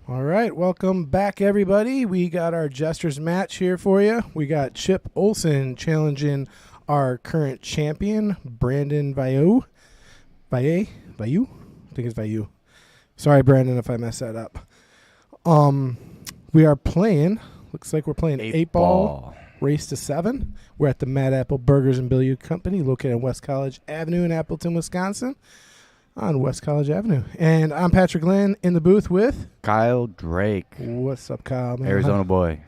All right, welcome back, everybody. We got our Jesters match here for you. We got Chip Olson challenging our current champion, Brandon Vieau. Vieau? I think it's Vieau. Sorry, Brandon, if I messed that up. We are playing, looks like we're playing 8-ball race to 7. We're at the Mad Apple Burgers and Billiard Company located on West College Avenue in Appleton, Wisconsin. On West College Avenue. And I'm Patrick Lynn in the booth with Kyle Drake. What's up, Kyle? Man? Arizona boy.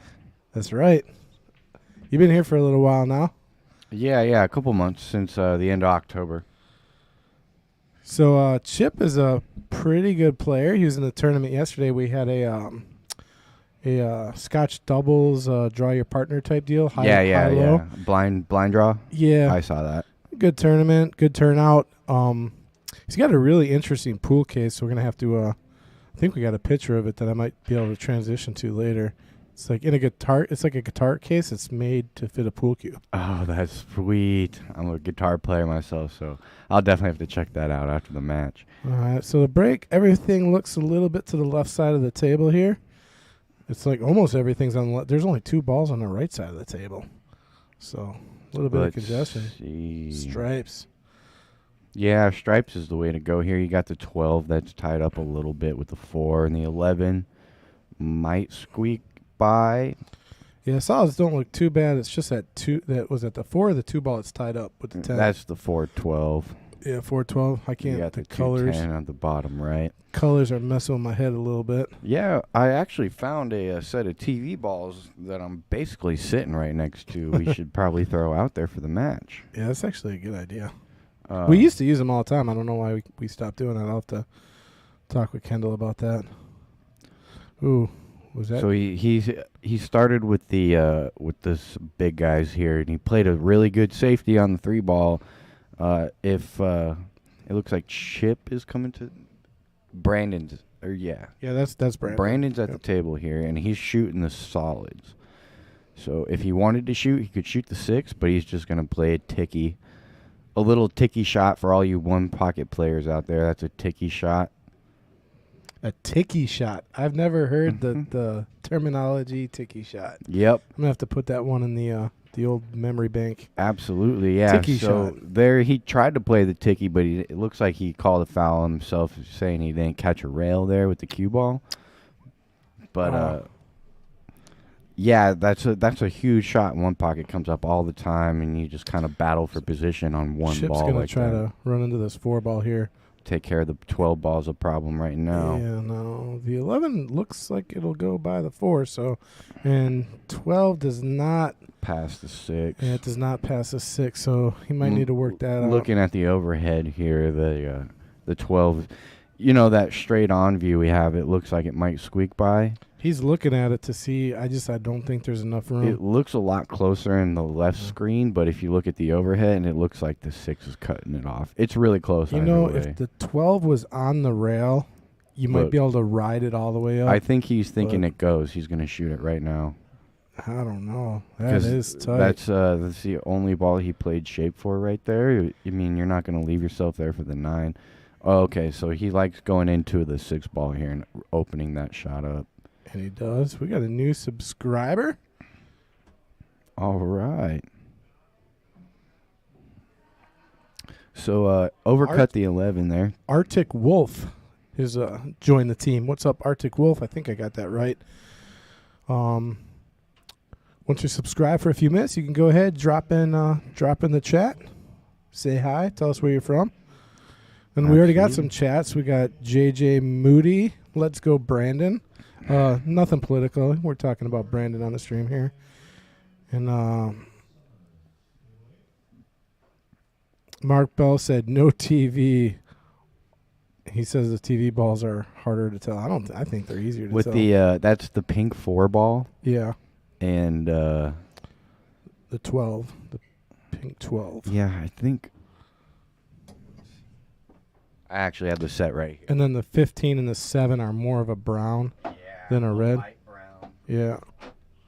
That's right. You've been here for a little while now. Yeah, a couple months since the end of October. So Chip is a pretty good player. He was in the tournament yesterday. We had a Scotch doubles draw your partner type deal. High, low. Blind draw. Yeah, I saw that. Good tournament. Good turnout. He's got a really interesting pool case. So we're gonna have to. I think we got a picture of it that I might be able to transition to later. It's like in a guitar. It's like a guitar case. It's made to fit a pool cue. Oh, that's sweet. I'm a guitar player myself, so I'll definitely have to check that out after the match. All right. So the break, everything looks a little bit to the left side of the table here. It's like almost everything's on the left. There's only 2 balls on the right side of the table. So a little bit of congestion. See. Stripes. Yeah, stripes is the way to go here. You got the 12 that's tied up a little bit with the 4, and the 11 might squeak by. Yeah, solids don't look too bad. It's just that 2 that was at the 4 or the 2 ball that's tied up with the 10. That's the 4-12. Yeah, 4-12. I can't. You got the the colors 10 on the bottom right. Colors are messing with my head a little bit. Yeah, I actually found a set of TV balls that I'm basically sitting right next to. We should probably throw out there for the match. Yeah, that's actually a good idea. We used to use them all the time. I don't know why we stopped doing that. I'll have to talk with Kendall about that. Ooh, was that? So he started with the with this big guys here, and he played a really good safety on the 3 ball. If it looks like Chip is coming to Brandon's, yeah, that's Brandon. Brandon's at the table here, and he's shooting the solids. So if he wanted to shoot, he could shoot the 6, but he's just gonna play a little ticky shot for all you one pocket players out there. That's a ticky shot. A ticky shot. I've never heard the terminology ticky shot. Yep. I'm gonna have to put that one in the old memory bank. Absolutely, yeah. Ticky shot. There, he tried to play the ticky, but it looks like he called a foul on himself, saying he didn't catch a rail there with the cue ball. But yeah, that's a huge shot in one pocket. Comes up all the time, and you just kind of battle for position on one Chip's ball. Chip's gonna like try that. to run into this 4 ball here. Take care of the 12 ball's a problem right now. Yeah, no. The 11 looks like it'll go by the 4, so, and 12 does not pass the 6. Yeah, it does not pass the 6, so he might need to work that out. Looking at the overhead here, the 12, that straight on view we have, it looks like it might squeak by. He's looking at it to see. I don't think there's enough room. It looks a lot closer in the left screen, but if you look at the overhead, and it looks like the 6 is cutting it off. It's really close. If the 12 was on the rail, you might be able to ride it all the way up. I think he's thinking it goes. He's going to shoot it right now. I don't know. That is tight. That's the only ball he played shape for right there. I mean, you're not going to leave yourself there for the 9. Oh, okay, so he likes going into the 6 ball here and opening that shot up. And he does. We got a new subscriber. All right. So overcut the 11 there. Arctic Wolf has joined the team. What's up, Arctic Wolf? I think I got that right. Once you subscribe for a few minutes, you can go ahead, drop in the chat, say hi, tell us where you're from. And we already got some chats. We got JJ Moody. Let's go, Brandon. Nothing political. We're talking about Brandon on the stream here. And Mark Bell said no TV. He says the TV balls are harder to tell. I think they're easier to tell. With the that's the pink 4 ball. Yeah. And the 12, the pink 12. Yeah, I think I actually have the set right here. And then the 15 and the 7 are more of a brown than a red. Light brown. Yeah.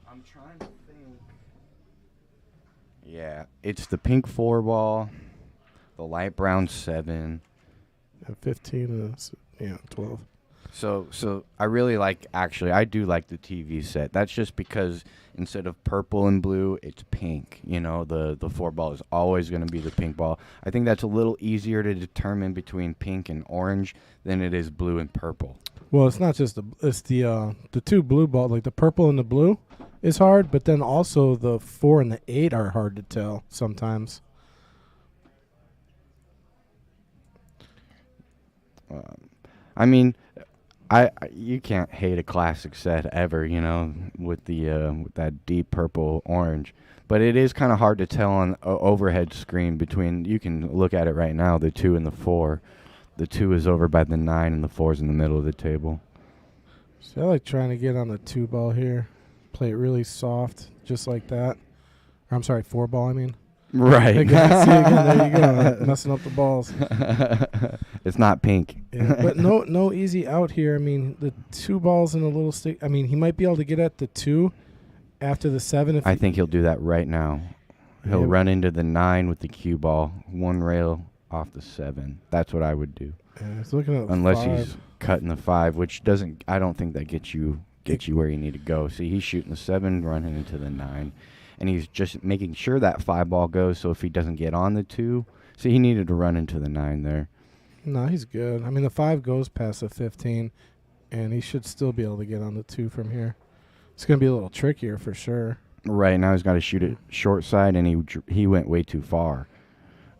I'm trying to think. Yeah, it's the pink 4 ball, the light brown 7. And 15 and 12. So I really like, actually, I do like the TV set. That's just because instead of purple and blue, it's pink. You know, the 4-ball is always going to be the pink ball. I think that's a little easier to determine between pink and orange than it is blue and purple. Well, it's not just it's the 2 blue ball, like the purple and the blue is hard, but then also the 4 and the 8 are hard to tell sometimes. I mean, you can't hate a classic set ever, you know, with with that deep purple orange. But it is kind of hard to tell on overhead screen between. You can look at it right now, the 2 and the 4. The 2 is over by the 9, and the 4 is in the middle of the table. So I like trying to get on the 2 ball here, play it really soft, just like that. Or, I'm sorry, 4 ball. I mean. Right. See again. There you go. Messing up the balls. It's not pink. Yeah, but no easy out here. I mean, the 2 balls and a little stick. I mean, he might be able to get at the 2 after the 7. I think he'll do that right now. He'll run into the 9 with the cue ball, 1 rail off the 7. That's what I would do. Yeah, he's looking at unless 5. He's cutting the 5, which doesn't. I don't think that gets you where you need to go. See, he's shooting the 7, running into the 9. And he's just making sure that 5 ball goes, so if he doesn't get on the 2, see, he needed to run into the 9 there. No, he's good. I mean, the 5 goes past the 15, and he should still be able to get on the 2 from here. It's going to be a little trickier for sure. Right, now he's got to shoot it short side, and he went way too far.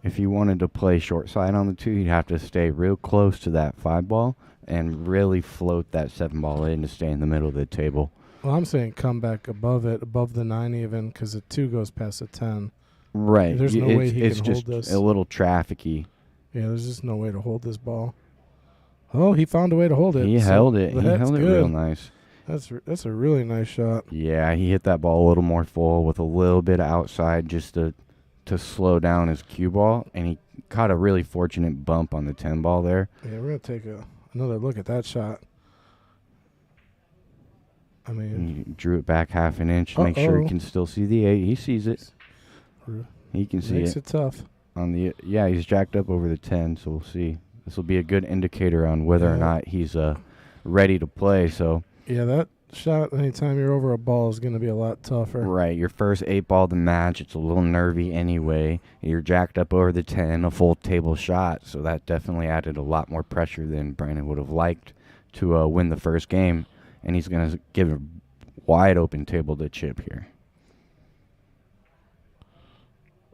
If he wanted to play short side on the 2, he'd have to stay real close to that 5 ball and really float that 7 ball in to stay in the middle of the table. Well, I'm saying come back above it, above the 9 even, because the 2 goes past the 10. Right. There's no way he can hold this. It's just a little trafficky. Yeah, there's just no way to hold this ball. Oh, he found a way to hold it. He held it. He held it real nice. That's a really nice shot. Yeah, he hit that ball a little more full with a little bit of outside just to slow down his cue ball, and he caught a really fortunate bump on the 10 ball there. Yeah, we're going to take another look at that shot. I mean, he drew it back half an inch to make sure he can still see the 8. He sees it. He can see it. Makes it tough. He's jacked up over the 10, so we'll see. This will be a good indicator on whether or not he's ready to play. So yeah, that shot anytime you're over a ball is going to be a lot tougher. Right, your first 8 ball of the match, it's a little nervy anyway. You're jacked up over the 10, a full table shot, so that definitely added a lot more pressure than Brandon would have liked to win the first game. And he's going to give a wide open table to Chip here.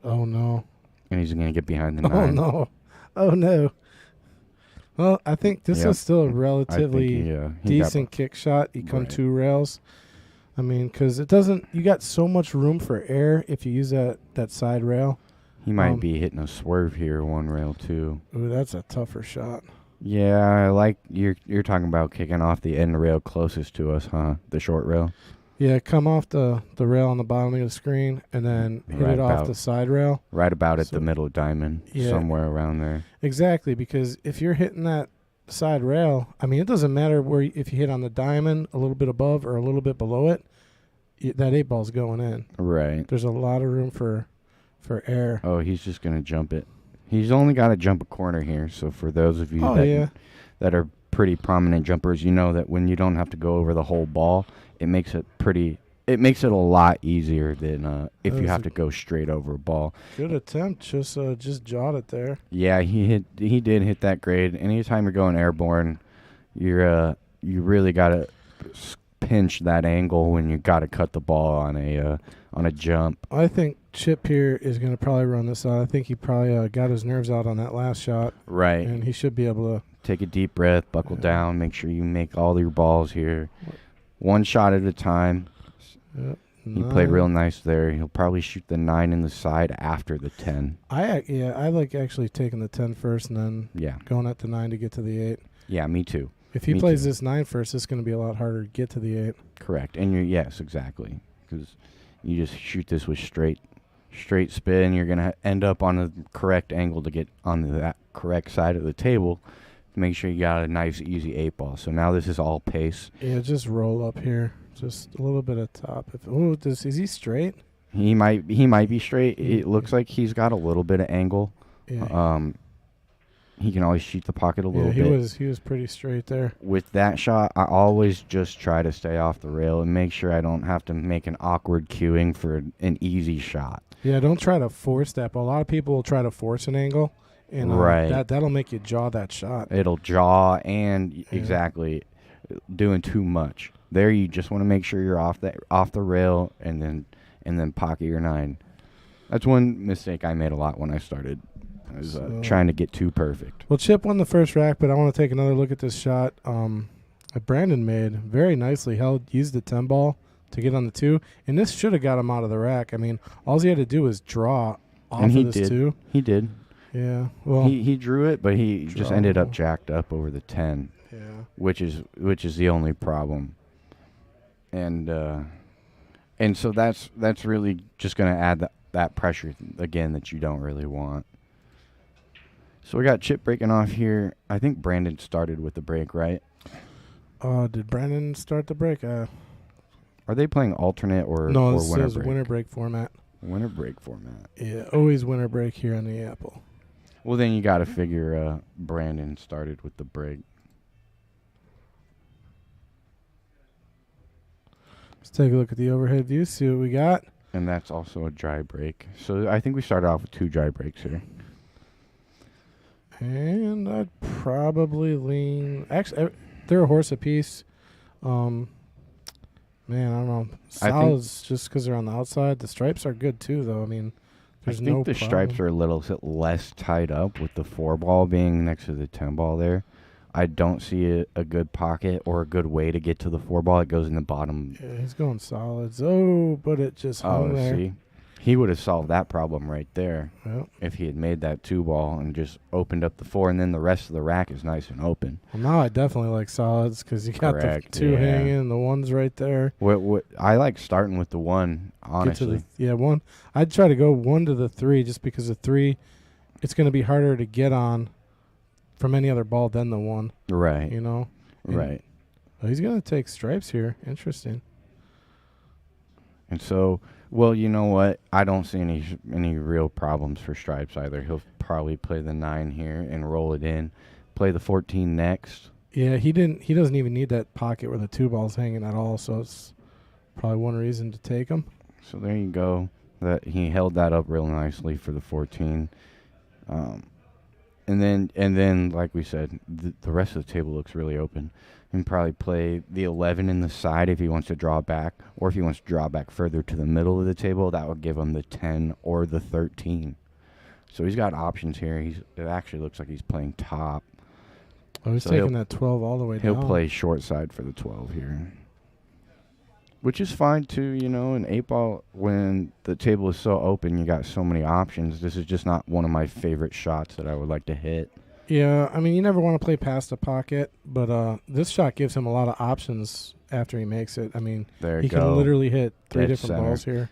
Oh, no. And he's going to get behind the 9. Oh, no. Oh, no. Well, I think this is still a relatively decent kick shot. You come 2 rails. I mean, because it doesn't – you got so much room for air if you use that side rail. He might be hitting a swerve here, 1 rail, too. Ooh, that's a tougher shot. Yeah, I like you're talking about kicking off the end rail closest to us, huh? The short rail. Yeah, come off the rail on the bottom of the screen and then hit it off the side rail. Right about at the middle diamond, somewhere around there. Exactly, because if you're hitting that side rail, I mean, it doesn't matter if you hit on the diamond a little bit above or a little bit below it, that 8 ball's going in. Right. There's a lot of room for air. Oh, he's just going to jump it. He's only got to jump a corner here, so for those of you that are pretty prominent jumpers, you know that when you don't have to go over the whole ball, it makes it a lot easier than if you have to go straight over a ball. Good attempt, just jawed it there. Yeah, he did hit that grade. Anytime you're going airborne, you really got to pinch that angle when you got to cut the ball on a jump. I think Chip here is going to probably run this out. I think he probably got his nerves out on that last shot. Right. And he should be able to take a deep breath, buckle down, make sure you make all your balls here. 1 shot at a time. Yep. He played real nice there. He'll probably shoot the 9 in the side after the 10. I like actually taking the 10 first and then going at the 9 to get to the 8. Yeah, me too. If he plays this 9 first, it's going to be a lot harder to get to the 8. Correct. And yes, exactly. Because you just shoot this with straight spin. You're going to end up on the correct angle to get on that correct side of the table. Make sure you got a nice, easy 8 ball. So now this is all pace. Yeah, just roll up here. Just a little bit of top. Is he straight? He might be straight. It looks like he's got a little bit of angle. Yeah. can always shoot the pocket a little he bit. he was pretty straight there. With that shot, I always just try to stay off the rail and make sure I don't have to make an awkward cueing for an easy shot. Yeah, don't try to force that. But a lot of people will try to force an angle, and that'll make you jaw that shot. It'll jaw and exactly doing too much. There, you just want to make sure you're off the rail, and then pocket your 9. That's one mistake I made a lot when I started. I was trying to get too perfect. Well, Chip won the first rack, but I want to take another look at this shot that Brandon made. Very nicely used the 10 ball to get on the 2, and this should have got him out of the rack. I mean, all he had to do was draw off of this 2. He did. Yeah. Well, he drew it, but he just ended up jacked up over the 10. Yeah. Which is the only problem. And so that's really just going to add that pressure again that you don't really want. So we got Chip breaking off here. I think Brandon started with the break, right? Did Brandon start the break? Are they playing alternate or this winter is break? winter break format. Winter break format. Yeah, always winter break here on the Apple. Well, then you got to figure Brandon started with the break. Let's take a look at the overhead view, see what we got. And that's also a dry break. So I think we started off with 2 dry breaks here. And I'd probably lean... Actually, they're a horse apiece. Man, I don't know. Solids, just because they're on the outside. The stripes are good, too, though. I mean, there's no I think the stripes are a little less tied up with the 4 ball being next to the 10 ball there. I don't see a good pocket or a good way to get to the 4 ball. It goes in the bottom. Yeah, he's going solids. Oh, but it just hung there. See? He would have solved that problem right there if he had made that 2 ball and just opened up the 4, and then the rest of the rack is nice and open. Well, now I definitely like solids because you got the 2 hanging, the 1's right there. What I like starting with the 1, honestly. 1. I'd try to go 1 to the 3 just because the 3, it's going to be harder to get on from any other ball than the 1. Right. You know? Right. Well, he's going to take stripes here. Interesting. And so... Well, you know what? I don't see any real problems for stripes either. He'll probably play the 9 here and roll it in, play the 14 next. Yeah, he doesn't even need that pocket where the 2 ball's hanging at all, so it's probably one reason to take him. So there you go. That he held that up real nicely for the 14. And then like we said, the rest of the table looks really open. And probably play the 11 in the side if he wants to draw back, or if he wants to draw back further to the middle of the table, that would give him the 10 or the 13. So he's got options here. It actually looks like he's playing top. Oh, he's taking that 12 all the way down. He'll play short side for the 12 here, which is fine too. You know, in 8-ball, when the table is so open, you got so many options. This is just not one of my favorite shots that I would like to hit. Yeah, I mean, you never want to play past the pocket, but this shot gives him a lot of options after he makes it. I mean, he can literally hit 3 different balls here.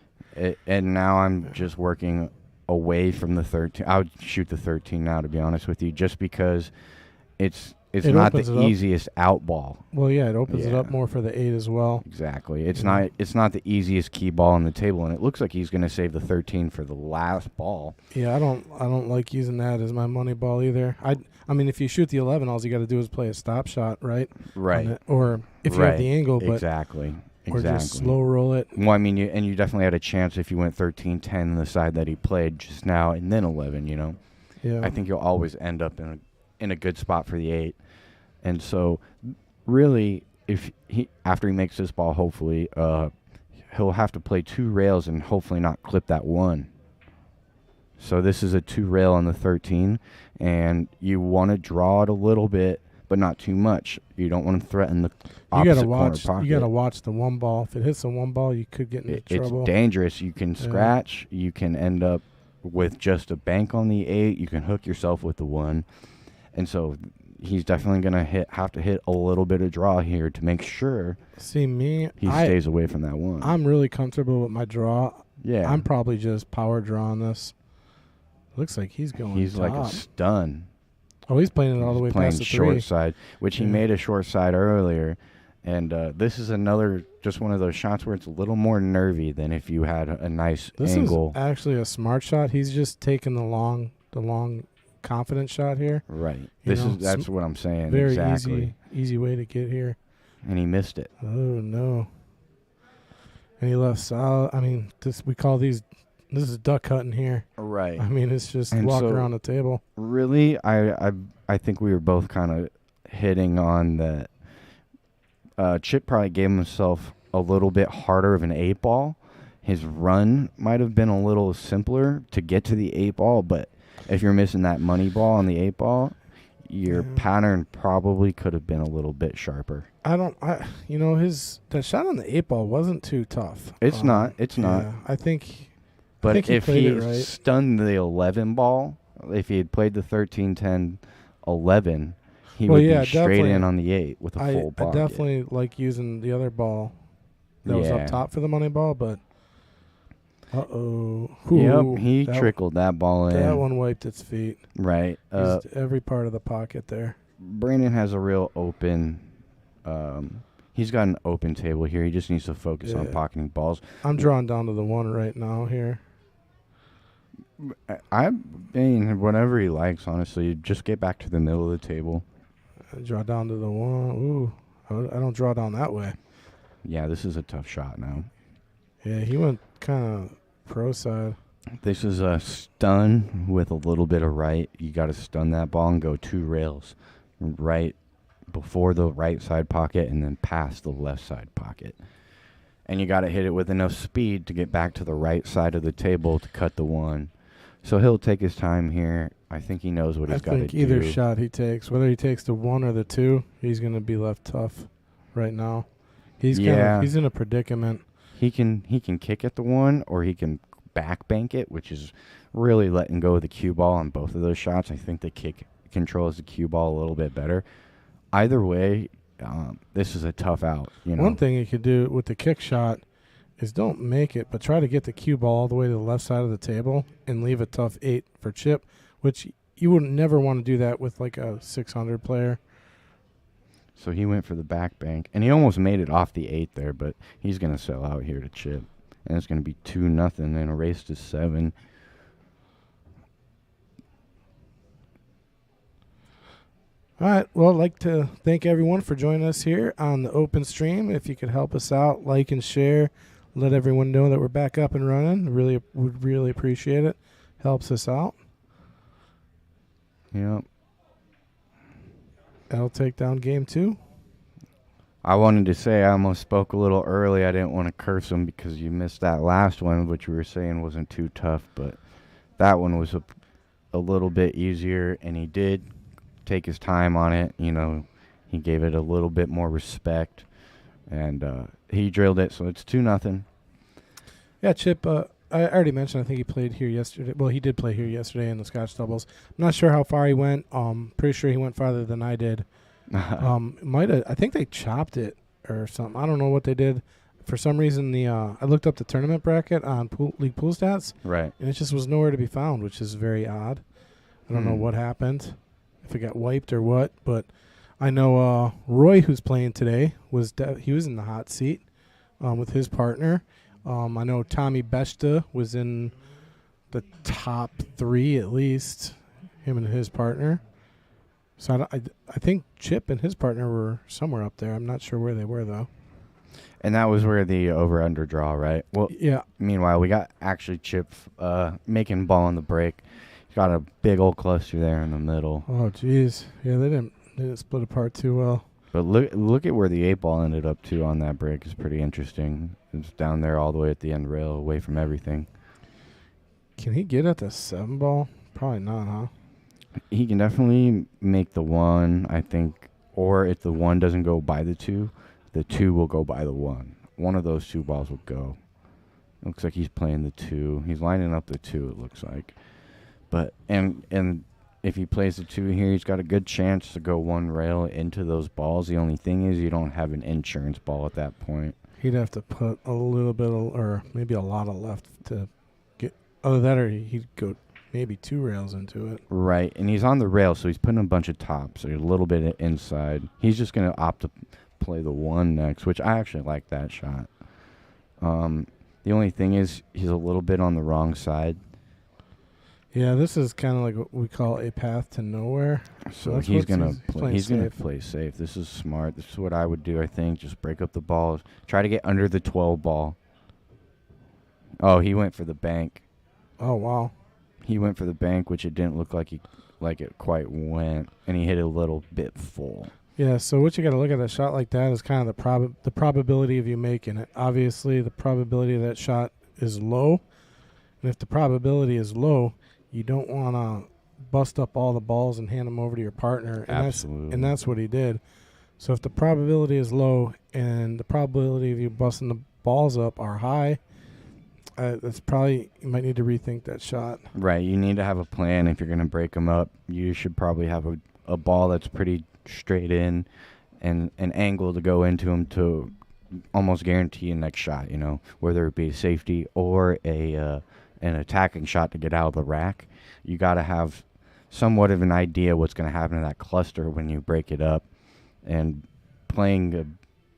And now I'm just working away from the 13. I would shoot the 13 now, to be honest with you, just because it's not the easiest out ball. Well, yeah, it opens it up more for the 8 as well. Exactly. It's not the easiest key ball on the table, and it looks like he's going to save the 13 for the last ball. Yeah, I don't like using that as my money ball either. I mean, if you shoot the 11, all you got to do is play a stop shot, right? Right. Or if you have the angle, but exactly. Or just slow roll it. Well, I mean, you definitely had a chance if you went 13-10 on the side that he played just now, and then 11. You know. Yeah. I think you'll always end up in a good spot for the 8. And so, really, after he makes this ball, hopefully, he'll have to play 2 rails and hopefully not clip that 1. So this is a 2 rail on the 13, and you want to draw it a little bit, but not too much. You don't want to threaten the opposite corner pocket. You got to watch the 1 ball. If it hits the 1 ball, you could get into trouble. It's dangerous. You can scratch. You can end up with just a bank on the 8. You can hook yourself with the 1. And so he's definitely going to have to hit a little bit of draw here to make sure he stays away from that 1. I'm really comfortable with my draw. Yeah. I'm probably just power drawing this. Looks like he's going He's top. like a stun. Oh, he's playing it all the way past the 3. Playing short side, which he made a short side earlier. And this is just one of those shots where it's a little more nervy than if you had a nice angle. This is actually a smart shot. He's just taking the long confident shot here. Right. You know, That's what I'm saying. Very exactly. easy way to get here. And he missed it. Oh no! And he left solid. I mean, we call these. This is duck hunting here. Right. I mean, it's just And walk so, around the table. Really, I think we were both kind of hitting on that. Chip probably gave himself a little bit harder of an 8-ball. His run might have been a little simpler to get to the 8-ball, but if you're missing that money ball on the 8-ball, your pattern probably could have been a little bit sharper. that shot on the 8-ball wasn't too tough. It's not. It's not. I think. But I think if he right. stunned the 11 ball, if he had played the 13, 10, 11, he would be straight in on the 8 with a full pocket. I definitely like using the other ball that was up top for the money ball, but Yep, he trickled that ball in. That one wiped its feet. Right. Used every part of the pocket there. Brandon has a real open he's got an open table here. He just needs to focus on pocketing balls. I'm drawing down to the 1 right now here. I mean, whatever he likes, honestly. Just get back to the middle of the table. Draw down to the 1. Ooh, I don't draw down that way. Yeah, this is a tough shot now. Yeah, he went kind of pro side. This is a stun with a little bit of right. You got to stun that ball and go 2 rails right before the right side pocket and then past the left side pocket. And you got to hit it with enough speed to get back to the right side of the table to cut the 1. So he'll take his time here. I think he knows what he's got to do. I think either shot he takes, whether he takes the 1 or the 2, he's going to be left tough right now. He's in a predicament. He can kick at the 1 or he can back bank it, which is really letting go of the cue ball on both of those shots. I think the kick controls the cue ball a little bit better. Either way, this is a tough out. One thing you could do with the kick shot is don't make it, but try to get the cue ball all the way to the left side of the table and leave a tough 8 for Chip, which you would never want to do that with like a 600 player. So he went for the back bank, and he almost made it off the 8 there, but he's going to sell out here to Chip. And it's going to be 2-0 and a race to 7. All right. Well, I'd like to thank everyone for joining us here on the open stream. If you could help us out, like and share, let everyone know that we're back up and running. Would really appreciate it. Helps us out. Yep. That'll take down game 2. I wanted to say I almost spoke a little early. I didn't want to curse him because you missed that last one, which you were saying wasn't too tough, but that one was a little bit easier, and he did take his time on it. He gave it a little bit more respect, and he drilled it, so it's 2-0. Yeah, Chip, I already mentioned I think he played here yesterday. Well, he did play here yesterday in the Scotch doubles. I'm not sure how far he went. Pretty sure he went farther than I did. I think they chopped it or something. I don't know what they did. For some reason, I looked up the tournament bracket on League Pool Stats. Right. And it just was nowhere to be found, which is very odd. I don't know what happened, if it got wiped or what. But I know Roy, who's playing today, he was in the hot seat with his partner. I know Tommy Beshta was in the top 3 at least, him and his partner. So I think Chip and his partner were somewhere up there. I'm not sure where they were, though. And that was where the over-under draw, right? Well, yeah. Meanwhile, we got actually Chip making ball on the break. He's got a big old cluster there in the middle. Oh, jeez. Yeah, they didn't split apart too well. But look at where the 8-ball ended up, too, on that break. It's pretty interesting. It's down there all the way at the end rail, away from everything. Can he get at the 7-ball? Probably not, huh? He can definitely make the 1, I think. Or if the 1 doesn't go by the 2, the 2 will go by the 1. One of those 2 balls will go. Looks like he's playing the 2. He's lining up the 2, it looks like. But and if he plays the 2 here, he's got a good chance to go 1 rail into those balls. The only thing is you don't have an insurance ball at that point. He'd have to put a little bit or maybe a lot of left to get. Other than that, or he'd go maybe 2 rails into it. Right, and he's on the rail, so he's putting a bunch of tops, so a little bit of inside. He's just going to opt to play the 1 next, which I actually like that shot. The only thing is he's a little bit on the wrong side. Yeah, this is kind of like what we call a path to nowhere. So that's he's what gonna playing he's gonna safe. play safe. This is smart. This is what I would do. I think just break up the balls. Try to get under the 12 ball. Oh, he went for the bank. Oh wow. He went for the bank, which it didn't look like it quite went, and he hit it a little bit full. Yeah, so what you got to look at a shot like that is kind of the probability of you making it. Obviously, the probability of that shot is low, and if the probability is low, you don't want to bust up all the balls and hand them over to your partner. And Absolutely. that's what he did. So if the probability is low and the probability of you busting the balls up are high, that's probably you might need to rethink that shot. Right. You need to have a plan if you're going to break them up. You should probably have a ball that's pretty straight in and an angle to go into them to almost guarantee a next shot, whether it be a safety or an attacking shot to get out of the rack. You got to have somewhat of an idea what's going to happen to that cluster when you break it up. And playing a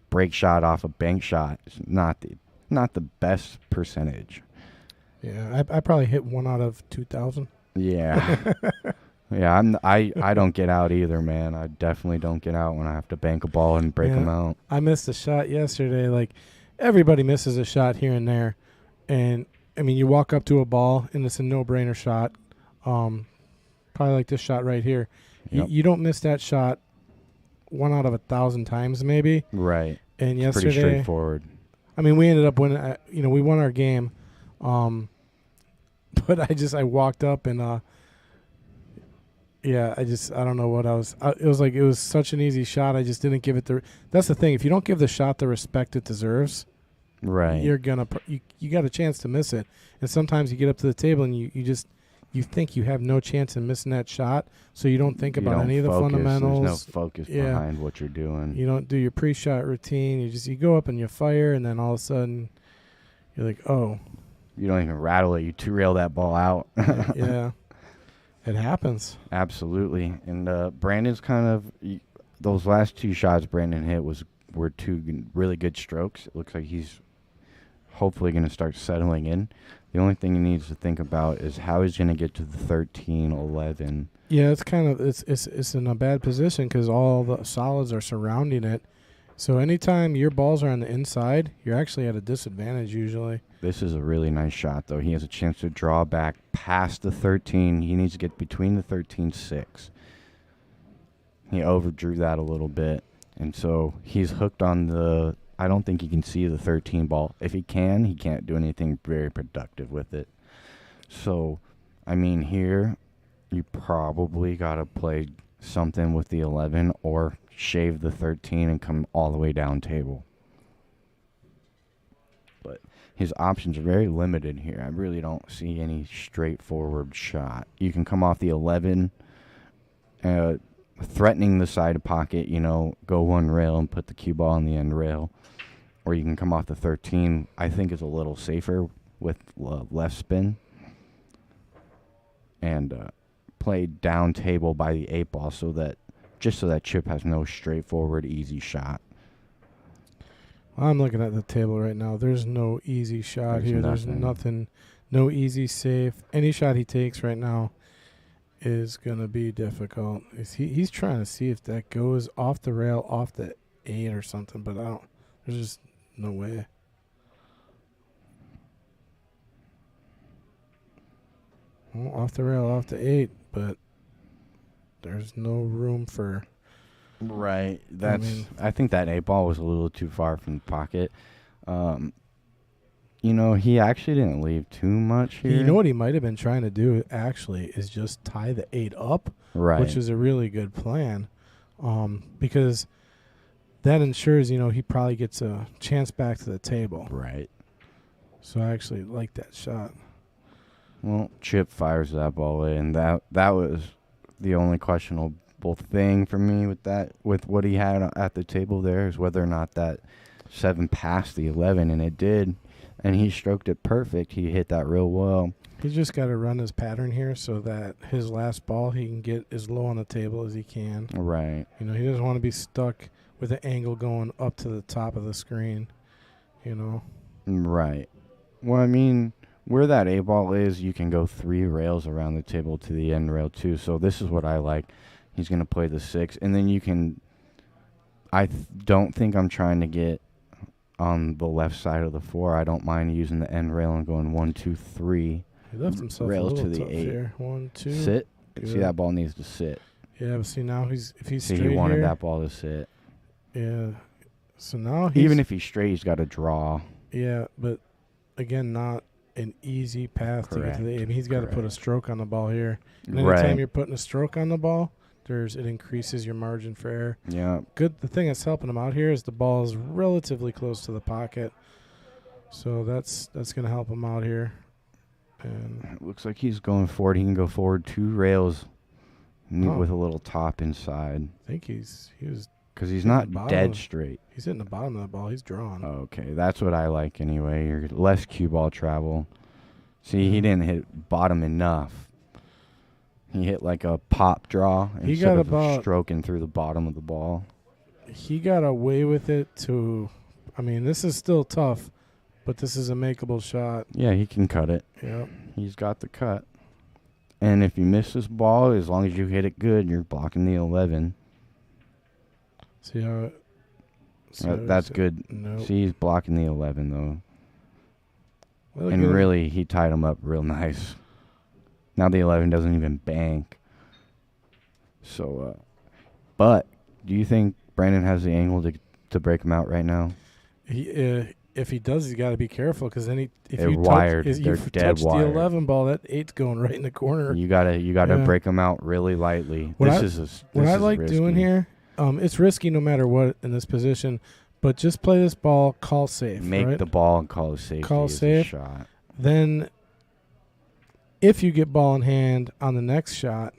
break shot off a bank shot is not the best percentage. Yeah, I probably hit 1 out of 2,000. Yeah. Yeah, I don't get out either, man. I definitely don't get out when I have to bank a ball and break them out. I missed a shot yesterday. Like, everybody misses a shot here and there. And, I mean, you walk up to a ball, and it's a no-brainer shot. Probably like this shot right here. Yep. You don't miss that shot 1 out of 1,000 times maybe. Right. And It's yesterday, pretty straightforward. I mean, we ended up winning. We won our game. But I walked up and I don't know what I was. It was such an easy shot. I just didn't give it That's the thing. If you don't give the shot the respect it deserves, Right. you're gonna you got a chance to miss it. And sometimes you get up to the table and you think you have no chance in missing that shot, so you don't think about any of the fundamentals. There's no focus behind what you're doing. You don't do your pre-shot routine. You go up and you fire, and then all of a sudden, you're like, oh. You don't even rattle it. You two-rail that ball out. Yeah. It happens. Absolutely. And Brandon's kind of those last 2 shots Brandon hit were 2 really good strokes. It looks like he's hopefully going to start settling in. The only thing he needs to think about is how he's going to get to the 13, 11. Yeah, it's in a bad position because all the solids are surrounding it. So anytime your balls are on the inside, you're actually at a disadvantage usually. This is a really nice shot, though. He has a chance to draw back past the 13. He needs to get between the 13-6. He overdrew that a little bit, and so he's hooked on the... I don't think he can see the 13 ball. If he can't do anything very productive with it. So, I mean, here, you probably got to play something with the 11 or shave the 13 and come all the way down table. But his options are very limited here. I really don't see any straightforward shot. You can come off the 11, threatening the side pocket, go one rail and put the cue ball on the end rail. Or you can come off the 13, I think is a little safer with left spin. And play down table by the 8 ball so that Chip has no straightforward, easy shot. I'm looking at the table right now. There's no easy shot here. There's nothing, no easy safe. Any shot he takes right now is going to be difficult. He's trying to see if that goes off the rail, off the 8 or something, but there's just no way. Well, off the rail, off the 8, but there's no room for... Right. I think that 8 ball was a little too far from the pocket. He actually didn't leave too much here. You know what he might have been trying to do, actually, is just tie the 8 up, right? Which is a really good plan, because that ensures, he probably gets a chance back to the table. Right. So I actually like that shot. Well, Chip fires that ball in. That was the only questionable thing for me with what he had at the table there is whether or not that 7 passed the 11, and it did. And he stroked it perfect. He hit that real well. He's just got to run his pattern here so that his last ball he can get as low on the table as he can. Right. He doesn't want to be stuck with an angle going up to the top of the screen, Right. Well, I mean, Where that 8-ball is, you can go 3 rails around the table to the end rail, too. So this is what I like. He's going to play the 6. And then you can... don't think I'm trying to get on the left side of the 4. I don't mind using the end rail and going 1, 2, 3. He left himself rails a little to the tough 8. here. 1, 2. Sit. Good. See, that ball needs to sit. Yeah, but see, now if he's See, straight he wanted here, that ball to sit. Yeah. So now he's... Even if he's straight, he's got to draw. Yeah, but again, not an easy path to get to the 8. I mean, he's got to put a Correct. stroke on the ball here. And anytime Right. you're putting a stroke on the ball, it increases your margin for error. Yeah. Good. The thing that's helping him out here is the ball is relatively close to the pocket, so that's going to help him out here. And It looks like he's going forward. He can go forward 2 rails with a little top inside. I think he was Because he's hitting not the bottom dead of- straight. He's hitting the bottom of the ball. He's drawn. Okay, that's what I like anyway. You're less cue ball travel. See, he didn't hit bottom enough. He hit like a pop draw He instead got of about- stroking through the bottom of the ball. He got away with it to. I mean, this is still tough, but this is a makeable shot. Yeah, he can cut it. Yep. He's got the cut. And if you miss this ball, as long as you hit it good, you're blocking the 11. See how. That's good. Nope. See, he's blocking the 11, though. Well, And good. really, he tied him up real nice. Now the 11 doesn't even bank. So, but do you think Brandon has the angle to break him out right now? If he does, he's got to be careful because then if They're you wired. touch, They're you dead touch wired. the 11 ball, that 8's going right in the corner. You gotta Yeah. break him out really lightly. What This I is like risky. doing here, it's risky no matter what in this position, but just play this ball, call safe. Make right? the ball and call a safety. Call as a safe. shot. Then, if you get ball in hand on the next shot,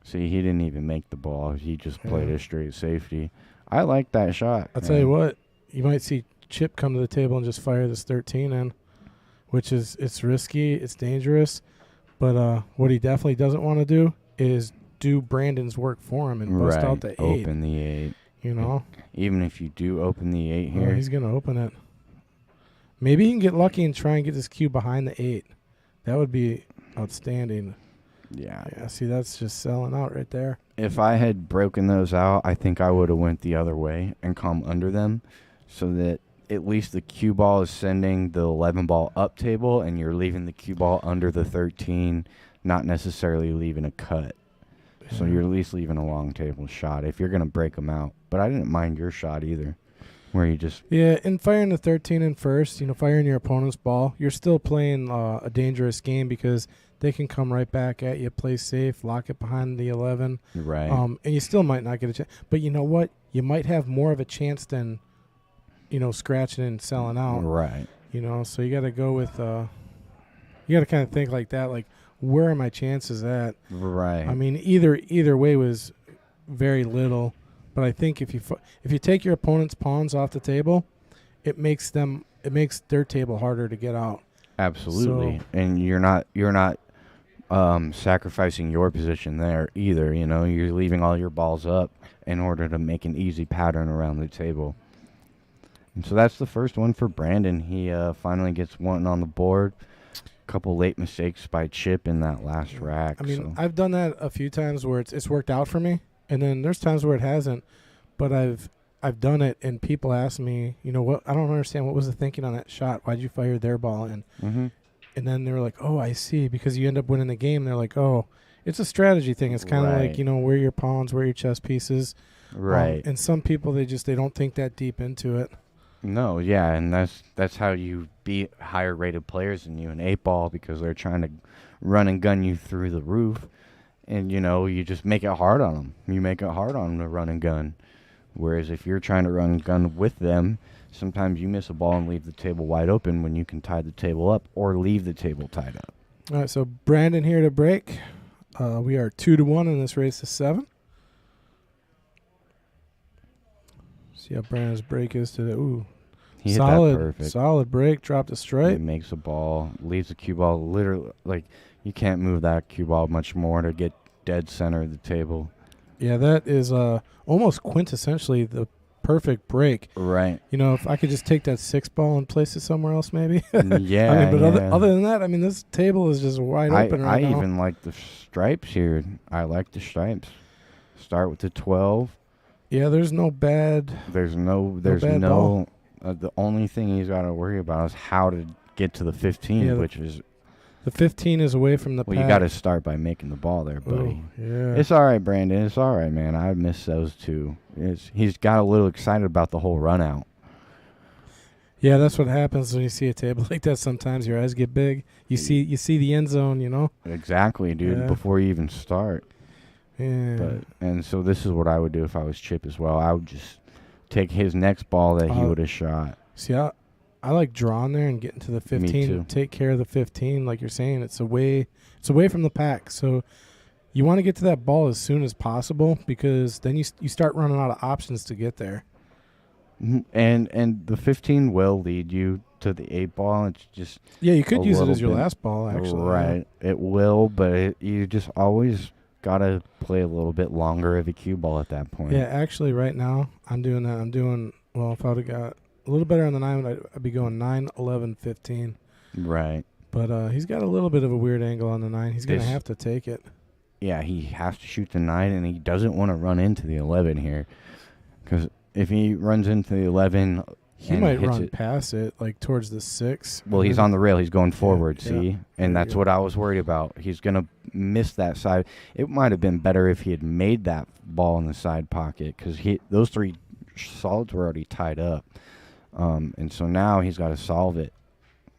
See, he didn't even make the ball. He just played Yeah. a straight safety. I like that shot. I'll tell you what, you might see Chip come to the table and just fire this 13 in, which is it's risky, it's dangerous, but what he definitely doesn't want to do is do Brandon's work for him and bust out the 8. Open the 8. You know, Even if you do open the 8 well, here, he's gonna open it. Maybe he can get lucky and try and get this cue behind the 8. That would be outstanding. yeah. Yeah, see, that's just selling out right there. If I had broken those out, I think I would have went the other way and come under them, so that at least the cue ball is sending the 11 ball up table, and you're leaving the cue ball under the 13, not necessarily leaving a cut. So Yeah. you're at least leaving a long table shot if you're going to break them out. But I didn't mind your shot either, where you just... Yeah, and firing the 13 in first, firing your opponent's ball, you're still playing a dangerous game because they can come right back at you, play safe, lock it behind the 11. Right. And you still might not get a chance. But you know what? You might have more of a chance than, scratching and selling out. Right. So you got to go with, you got to kind of think like that, like, where are my chances at? Right. I mean, either way was very little, but I think if you take your opponent's pawns off the table, it makes their table harder to get out. Absolutely. So- And you're not sacrificing your position there either. You're leaving all your balls up in order to make an easy pattern around the table. And so that's the first one for Brandon. He finally gets one on the board. Couple late mistakes by Chip in that last rack. I mean, so. I've done that a few times where it's worked out for me, and then there's times where it hasn't. But I've done it, and people ask me, what? I don't understand. What was the thinking on that shot? Why'd you fire their ball in? Mm-hmm. And then they were like, oh, I see, because you end up winning the game. They're like, oh, it's a strategy thing. It's kind of Right. like, where your pawns, where your chess pieces. Right. And some people, they don't think that deep into it. No, yeah, and that's how you beat higher rated players than you in 8-ball, because they're trying to run and gun you through the roof, and you just make it hard on them. You make it hard on them to run and gun. Whereas if you're trying to run and gun with them, sometimes you miss a ball and leave the table wide open when you can tie the table up or leave the table tied up. All right, so Brandon here to break. We are 2-1 in this race to 7. See how Brandon's break is today. Ooh, He hit that solid, perfect. solid break. Dropped a It strike. makes a ball, leaves the cue ball literally, like, you can't move that cue ball much more to get dead center of the table. Yeah, that is almost quintessentially the perfect break. Right. You know, if I could just take that 6 ball and place it somewhere else, maybe. Yeah. I mean, but yeah. other than that, I mean, this table is just wide open right I now. even like the stripes here. I like the stripes. Start with the 12. Yeah, there's no bad. There's no. The only thing he's got to worry about is how to get to the 15, Yeah, which is. The 15 is away from the Well, pack. you got to start by making the ball there, buddy. Oh, yeah. It's all right, Brandon. It's all right, man. I miss those two. He's got a little excited about the whole run out. Yeah, that's what happens when you see a table like that. Sometimes your eyes get big. You see the end zone, you know? Exactly, dude, Yeah. before you even start. Yeah. And so this is what I would do if I was Chip as well. I would just take his next ball that he would have shot. See, I like drawing there and getting to the 15. Me too. Take care of the 15, like you're saying. It's away from the pack. So you want to get to that ball as soon as possible because then you start running out of options to get there. And the 15 will lead you to the 8 ball. It's just you could use it as your bit, last ball, actually. Right, it will, but you just always gotta play a little bit longer of a cue ball at that point. Yeah, actually, right now I'm doing that. If I would have got a little better on the 9, I'd be going 9, 11, 15. Right. But he's got a little bit of a weird angle on the 9. He's going to have to take it. Yeah, he has to shoot the 9, and he doesn't want to run into the 11 here. Because if he runs into the 11... He might run past it, like towards the 6. Well, he's on the rail. He's going forward, yeah. see? And that's what I was worried about. He's going to miss that side. It might have been better if he had made that ball in the side pocket because those 3 solids were already tied up. And so now he's got to solve it.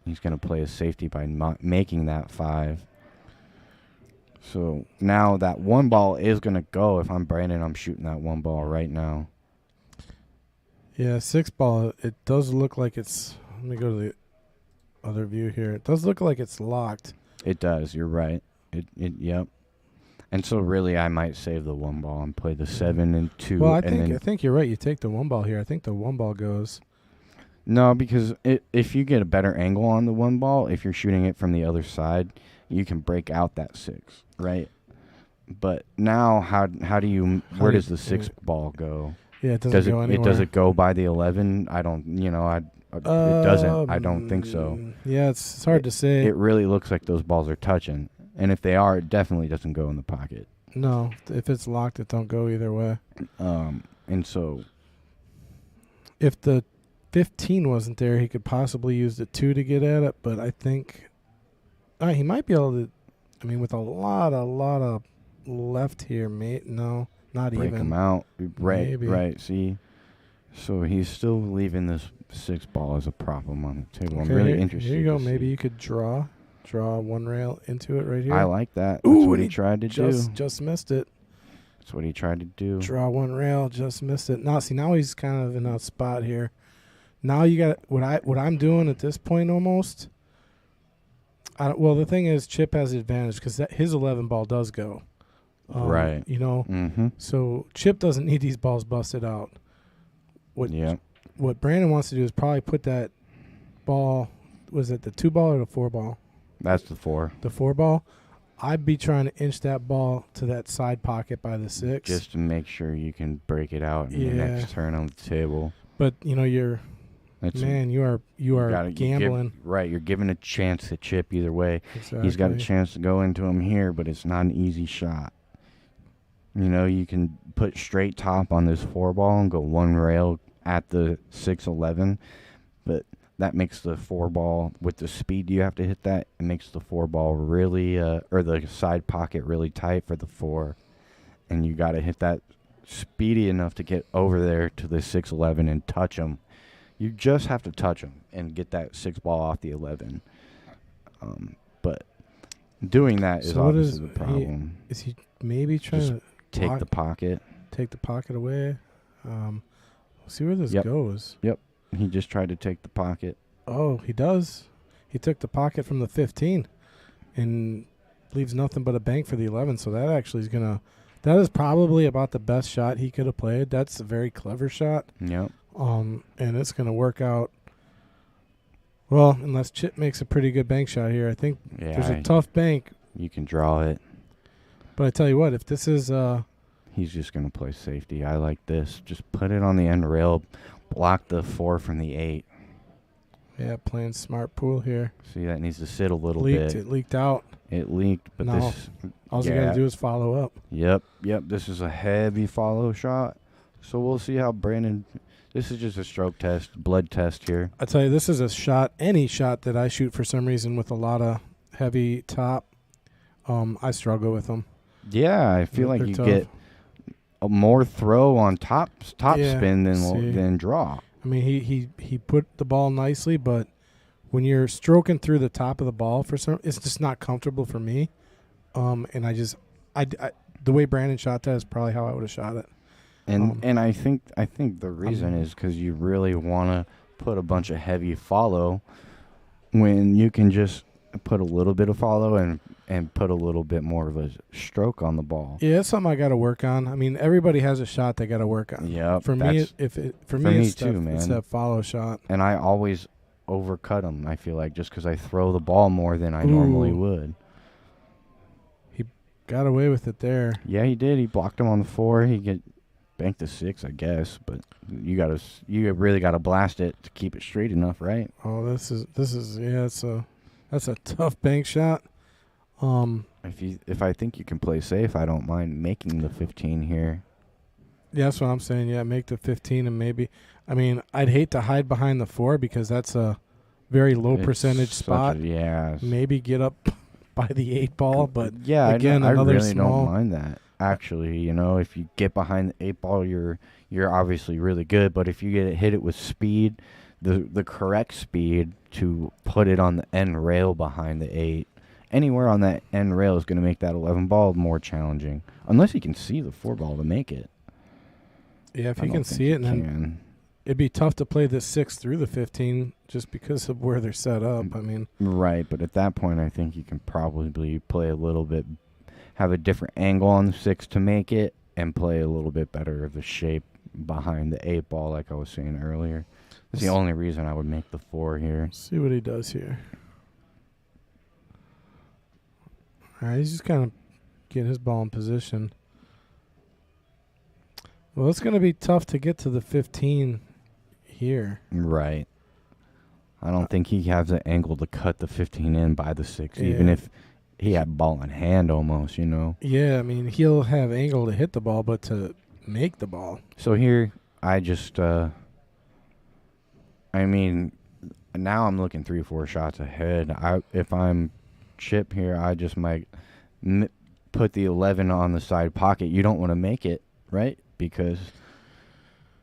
He's going to play a safety by making that 5. So now that 1 ball is going to go. If I'm Brandon, I'm shooting that 1 ball right now. Yeah, 6 ball, it does look like it's... Let me go to the other view here. It does look like it's locked. It does. You're right. Yep. And so really I might save the 1 ball and play the 7 and 2. Well, I think you're right. You take the 1 ball here. I think the 1 ball goes... No, because if you get a better angle on the 1 ball, if you're shooting it from the other side, you can break out that 6, right? But now, how do you? Where does the 6 ball go? Yeah, it doesn't go anywhere. Does it go by the 11? I don't. It doesn't. I don't think so. Yeah, it's hard to say. It really looks like those balls are touching, and if they are, it definitely doesn't go in the pocket. No, if it's locked, it don't go either way. And so, if the 15 wasn't there, he could possibly use the 2 to get at it, but I think he might be able to. I mean, with a lot of left here, mate. No, not break even. Him out. Right, Maybe. right. See, so he's still leaving this 6 ball as a problem on the table. Okay, I'm really interested. Here you go. To Maybe see. you could draw 1 rail into it right here. I like that. That's Ooh, what he tried to do. Just missed it. That's what he tried to do. Draw 1 rail, just missed it. Now he's kind of in a spot here. Now you got what I'm doing at this point almost. Well, the thing is, Chip has the advantage because his 11 ball does go. Right. You know. Mm-hmm. So Chip doesn't need these balls busted out. What Brandon wants to do is probably put that ball. Was it the 2 ball or the 4 ball? That's the 4. The 4 ball. I'd be trying to inch that ball to that side pocket by the 6. Just to make sure you can break it out in the next turn on the table. But you know you are gambling. You're giving a chance to Chip either way. Exactly. He's got a chance to go into him here, but it's not an easy shot. You know, you can put straight top on this 4 ball and go 1 rail at the 6-11, but that makes the 4 ball, with the speed you have to hit that, it makes the 4 ball really, or the side pocket really tight for the 4. And you got to hit that speedy enough to get over there to the 6-11 and touch him. You just have to touch him and get that 6 ball off the 11. But doing that is obviously the problem. Is he maybe trying to take the pocket? Take the pocket away. See where this goes. Yep. He just tried to take the pocket. Oh, he does. He took the pocket from the 15 and leaves nothing but a bank for the 11. So that actually is going to... That is probably about the best shot he could have played. That's a very clever shot. Yep. And it's going to work out. Well, unless Chip makes a pretty good bank shot here. I think there's a tough bank. You can draw it. But I tell you what, if this is... He's just going to play safety. I like this. Just put it on the end rail, block the 4 from the 8. Yeah, playing smart pool here. See, that needs to sit a little Leaked. bit. It leaked out. It leaked, but No. this... All you got to do is follow up. Yep. This is a heavy follow shot. So we'll see how Brandon... This is just a stroke test, blood test here. I tell you, this is a shot, any shot that I shoot for some reason with a lot of heavy top, I struggle with them. Yeah, I feel like They're you tough. get a more throw on top Yeah, spin see. than draw. I mean, he put the ball nicely, but when you're stroking through the top of the ball it's just not comfortable for me. And I the way Brandon shot that is probably how I would have shot it. And I think the reason is because you really want to put a bunch of heavy follow when you can just put a little bit of follow and put a little bit more of a stroke on the ball. Yeah, that's something I got to work on. I mean, everybody has a shot they got to work on. Yeah, For me, it's too, man. It's that follow shot. And I always overcut them. I feel like just because I throw the ball more than I normally would. He got away with it there. Yeah, he did. He blocked him on the 4. He banked the 6, I guess. But you really gotta blast it to keep it straight enough, right? Oh, this is that's a tough bank shot. If I think you can play safe, I don't mind making the 15 here. Yeah, that's what I'm saying. Yeah, make the 15 and maybe. I mean, I'd hate to hide behind the 4 because that's a very low percentage spot. Yeah. Maybe get up by the 8 ball, but yeah, again, I another really small. don't mind that. Actually, if you get behind the 8 ball, you're obviously really good. But if you hit it with speed, the correct speed to put it on the end rail behind the 8, anywhere on that end rail is going to make that 11 ball more challenging. Unless you can see the 4 ball to make it. Yeah, if you can see it, then it'd be tough to play the 6 through the 15 just because of where they're set up. I mean, right, but at that point, I think you can probably play a little bit, have a different angle on the 6 to make it, and play a little bit better of the shape behind the 8 ball, like I was saying earlier. That's the only reason I would make the 4 here. See what he does here. All right, he's just kind of getting his ball in position. Well, it's going to be tough to get to the 15 here. Right. I don't think he has an angle to cut the 15 in by the 6, even if he had ball in hand almost, Yeah, I mean, he'll have angle to hit the ball, but to make the ball. So here, I just, now I'm looking 3 or 4 shots ahead. If I'm Chip here, I just might put the 11 on the side pocket. You don't want to make it, right? Because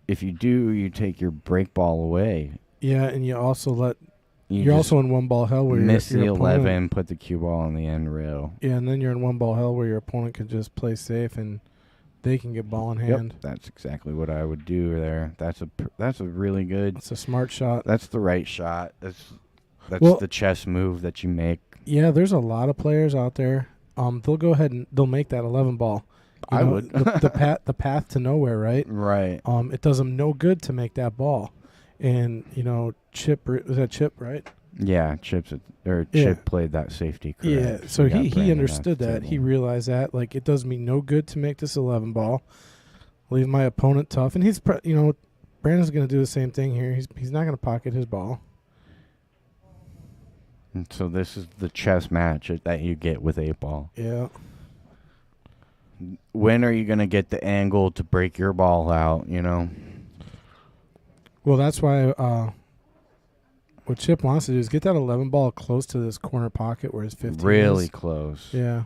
if you do, you take your break ball away. Yeah, and you also you're also in 1 ball hell where miss your the opponent, 11, put the cue ball on the end rail. Yeah, and then you're in 1 ball hell where your opponent can just play safe and they can get ball in hand. Yep, that's exactly what I would do there. That's a really good. It's a smart shot. That's the right shot. That's the chess move that you make. Yeah, there's a lot of players out there. They'll go ahead and they'll make that 11 ball. I would. the path to nowhere, right? Right. It does them no good to make that ball. And Chip, was that Chip, right? Yeah, Chip played that safety correct. Yeah, so he understood that. He realized that it does me no good to make this 11 ball. Leave my opponent tough, and he's Brandon's going to do the same thing here. He's not going to pocket his ball. And so this is the chess match that you get with 8 ball. Yeah. When are you going to get the angle to break your ball out, Well, that's why what Chip wants to do is get that 11 ball close to this corner pocket where his 15 really is. Close. Yeah.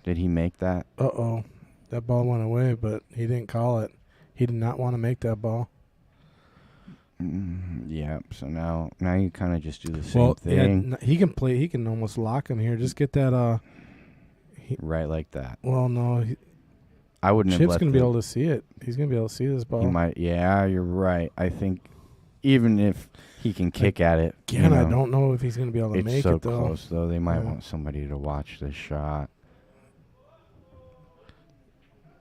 Did he make that? Uh-oh. That ball went away, but he didn't call it. He did not want to make that ball. Yeah, so now you kind of just do the same thing. Yeah, he can almost lock him here. Just get that right like that. Well, no. I wouldn't have Chip's left going to be able to see it. He's going to be able to see this ball. He might. Yeah, you're right. I think even if he can kick at it. Again, I don't know if he's going to be able to make it, though. It's so close, though. They might want somebody to watch this shot.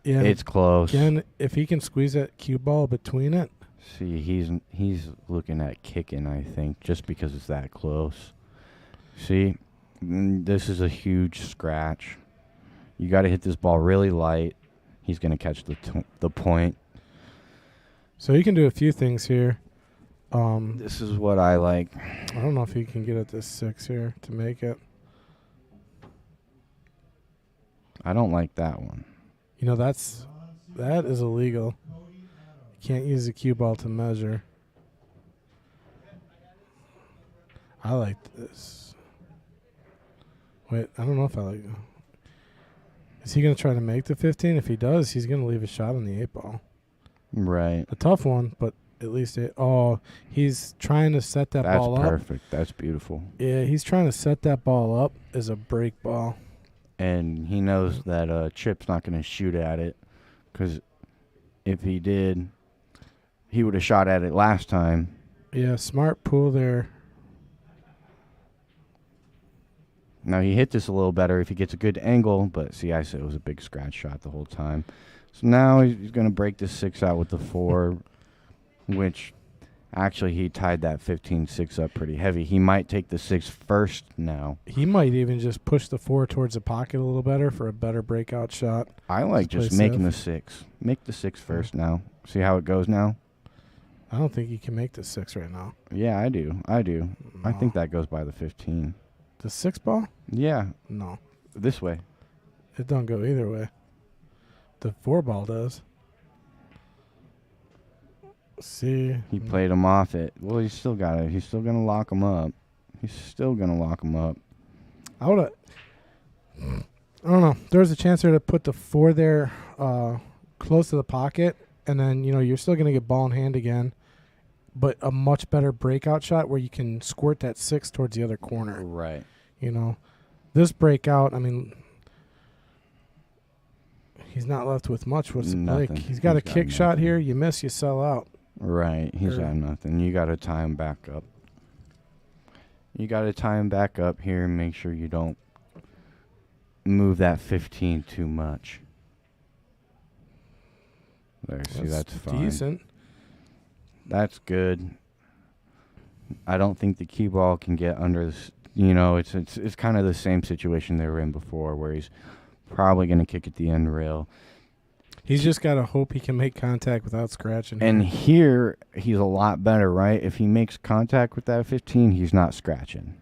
Yeah, it's close. Again, if he can squeeze that cue ball between it. See, he's looking at kicking, I think, just because it's that close. See, this is a huge scratch. You got to hit this ball really light. he's going to catch the point. So you can do a few things here. This is what I like. I don't know if you can get at this 6 here to make it. I don't like that one. You know, that is illegal. You can't use the cue ball to measure. I like this. Wait, I don't know if I like it. Is he going to try to make the 15? If he does, he's going to leave a shot on the 8 ball. Right. A tough one, but at least he's trying to set that ball up. That's perfect. That's beautiful. Yeah, he's trying to set that ball up as a break ball. And he knows that Chip's not going to shoot at it, because if he did, he would have shot at it last time. Yeah, smart pull there. Now, he hit this a little better if he gets a good angle, but see, I said it was a big scratch shot the whole time. So now he's going to break the 6 out with the 4, which actually he tied that 15-6 up pretty heavy. He might take the 6 first now. He might even just push the 4 towards the pocket a little better for a better breakout shot. I like just making the 6. Make the 6 first now. See how it goes now? I don't think you can make the 6 right now. Yeah, I do. No. I think that goes by the 15. The 6 ball? Yeah. No. This way. It don't go either way. The 4 ball does. See. He played him off it. Well, he's still gonna lock him up. I don't know. There's a chance there to put the 4 there close to the pocket, and then, you're still going to get ball in hand again, but a much better breakout shot where you can squirt that 6 towards the other corner. Right. This breakout, he's not left with much. What's the break? He's got a kick shot here. You miss, you sell out. Right. He's got nothing. You got to tie him back up. Here and make sure you don't move that 15 too much. There, see, that's fine. Decent. That's good. I don't think the cue ball can get under this. It's kind of the same situation they were in before, where he's probably going to kick at the end rail. He's just got to hope he can make contact without scratching. And here, he's a lot better, right? If he makes contact with that 15, he's not scratching.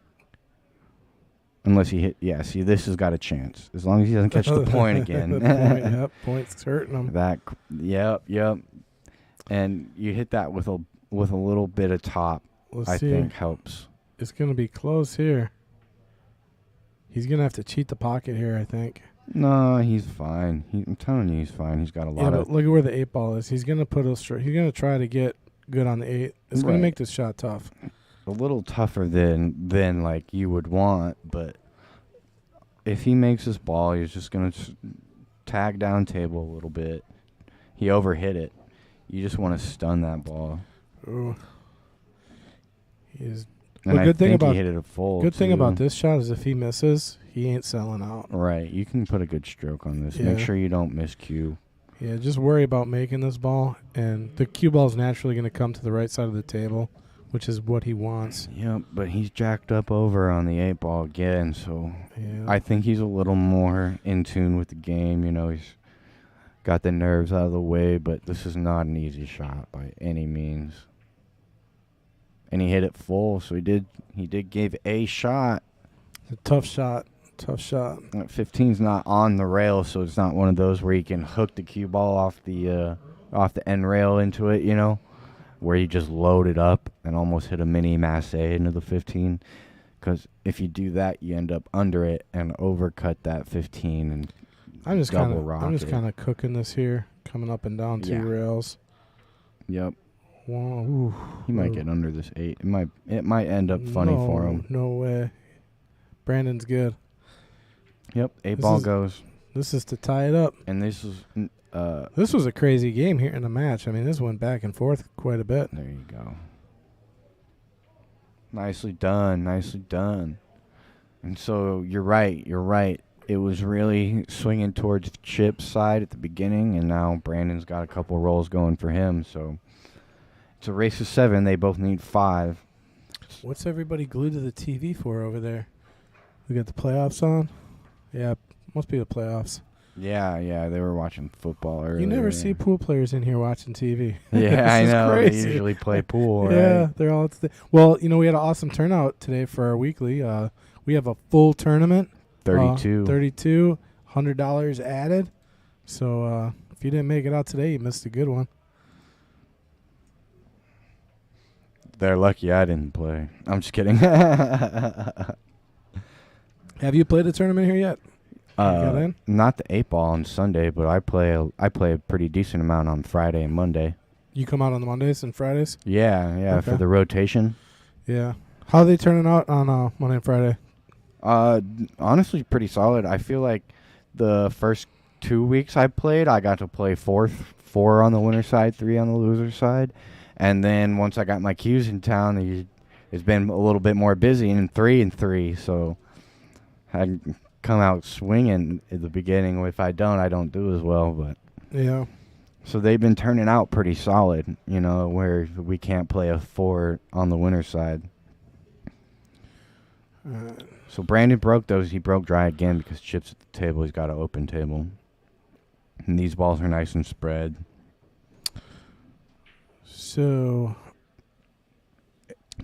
Unless he hit, see, this has got a chance. As long as he doesn't catch the point again. Point's hurting him. Yep. And you hit that with a little bit of top, I think helps. It's going to be close here. He's going to have to cheat the pocket here, I think. No, he's fine. I'm telling you, he's fine. He's got a lot of... but look at where the 8 ball is. He's going to put he's going to try to get good on the 8. It's going to make this shot tough. A little tougher than like you would want, but if he makes this ball, he's just going to tag down table a little bit. He overhit it. You just want to stun that ball. Ooh. And I think he hit it a full. Good thing about this shot is if he misses, he ain't selling out. Right. You can put a good stroke on this. Yeah. Make sure you don't miss cue. Yeah, just worry about making this ball, and the cue ball is naturally going to come to the right side of the table, which is what he wants. Yep, but he's jacked up over on the 8 ball again, so I think he's a little more in tune with the game. He's got the nerves out of the way, but this is not an easy shot by any means. And he hit it full, so he did give a shot. It's a tough shot. That 15's not on the rail, so it's not one of those where you can hook the cue ball off the end rail into it, where you just load it up and almost hit a mini masse into the 15. Because if you do that, you end up under it and overcut that 15 and double rocket. I'm just kind of cooking this here, coming up and down 2 rails. Yep. Wow. He might get under this 8. It might end up funny for him. No way. Brandon's good. Yep, 8 ball goes. This is to tie it up. And this was a crazy game here in the match. this went back and forth quite a bit. There you go. Nicely done. And so you're right. It was really swinging towards Chip's side at the beginning, and now Brandon's got a couple rolls going for him. So it's a race of 7. They both need 5. What's everybody glued to the TV for over there? We got the playoffs on? Yeah, must be the playoffs. Yeah, they were watching football earlier. You never see pool players in here watching TV. Yeah, I know. Crazy. They usually play pool, right? Yeah, they're all. Well, we had an awesome turnout today for our weekly. We have a full tournament. 32. $100 added. So if you didn't make it out today, you missed a good one. They're lucky I didn't play. I'm just kidding. Have you played the tournament here yet? Got in? Not the 8-ball on Sunday, but I play a pretty decent amount on Friday and Monday. You come out on the Mondays and Fridays? Yeah, Okay. for the rotation. Yeah. How are they turning out on Monday and Friday? Honestly, pretty solid. I feel like the first 2 weeks I played, I got to play four on the winner side, 3 on the loser side. And then once I got my cues in town, it's been a little bit more busy, and 3 and 3. So I come out swinging at the beginning. If I don't do as well. But Yeah. so they've been turning out pretty solid, where we can't play a 4 on the winner side. So Brandon broke those. He broke dry again because chips at the table. He's got an open table. And these balls are nice and spread. So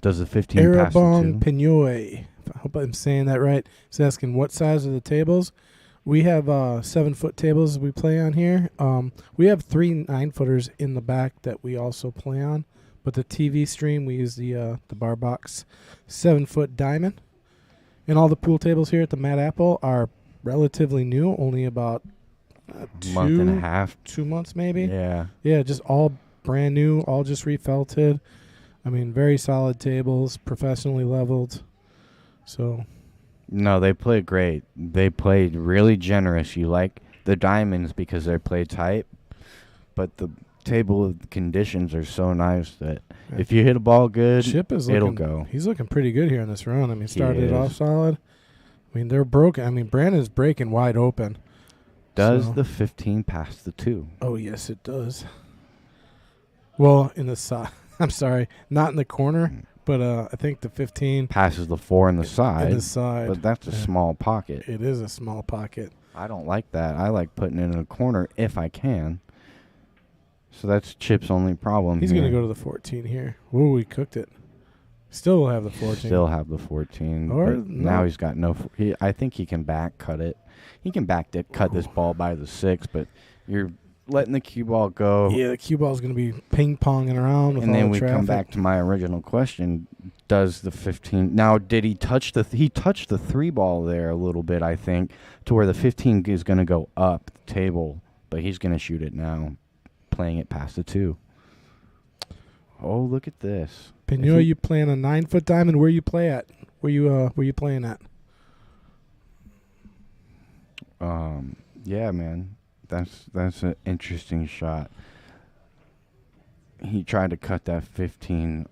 Does the 15 pass the Arabong 2? Pinoy, I hope I'm saying that right. He's asking what size are the tables. We have 7-foot tables we play on here. We have 3 9-footers in the back that we also play on. But the TV stream, we use the bar box 7-foot diamond. And all the pool tables here at the Mad Apple are relatively new, only about Month and a half. 2 months maybe. Yeah. Yeah, just all brand new, all just refelted. I mean, very solid tables, professionally leveled. So, No, they played great. They played really generous. You like the diamonds because they play tight, but the table conditions are so nice that if you hit a ball good, Chip is it'll looking, go. He's looking pretty good here in this run. I mean, He started it off is. solid. I mean, they're broken. I mean, Brandon's breaking wide open. Does So- the 15 pass the 2? Oh, yes, it does. Well, in the side. I'm sorry, not in the corner, but I think the 15 Passes the 4 on the side, in the side. but that's a Yeah. small pocket. It is a small pocket. I don't like that. I like putting it in a corner if I can. So that's Chip's only problem. He's here. going to go to the 14 here. Ooh, we cooked it. Still will have the 14. Still have the 14. Or But now no. he's got no. I think he can back cut it. He can cut this ball by the 6, but you're letting the cue ball go. Yeah, the cue ball's going to be ping-ponging around with And all then the we traffic. come back to my original question. Does the 15... Now, did he touch the... He touched the 3 ball there a little bit, I think, to where the 15 is going to go up the table, but he's going to shoot it now, playing it past the 2. Oh, look at this. Pinoy, you playing a 9-foot diamond? Where you play at? Where you playing at? Yeah, man. That's an interesting shot. He tried to cut that 15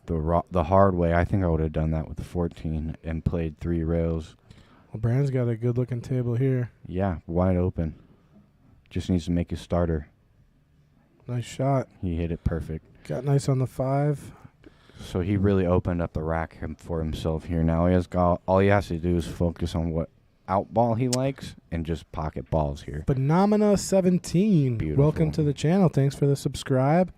the hard way. I think I would have done that with the 14 and played 3 rails. Well, Brandon's got a good-looking table here. Yeah, wide open. Just needs to make his starter. Nice shot. He hit it perfect. Got nice on the 5. So he really opened up the rack for himself here. Now all he has to do is focus on what out ball he likes and just pocket balls here. Phenomena 17. Beautiful. Welcome to the channel. Thanks for the subscribe.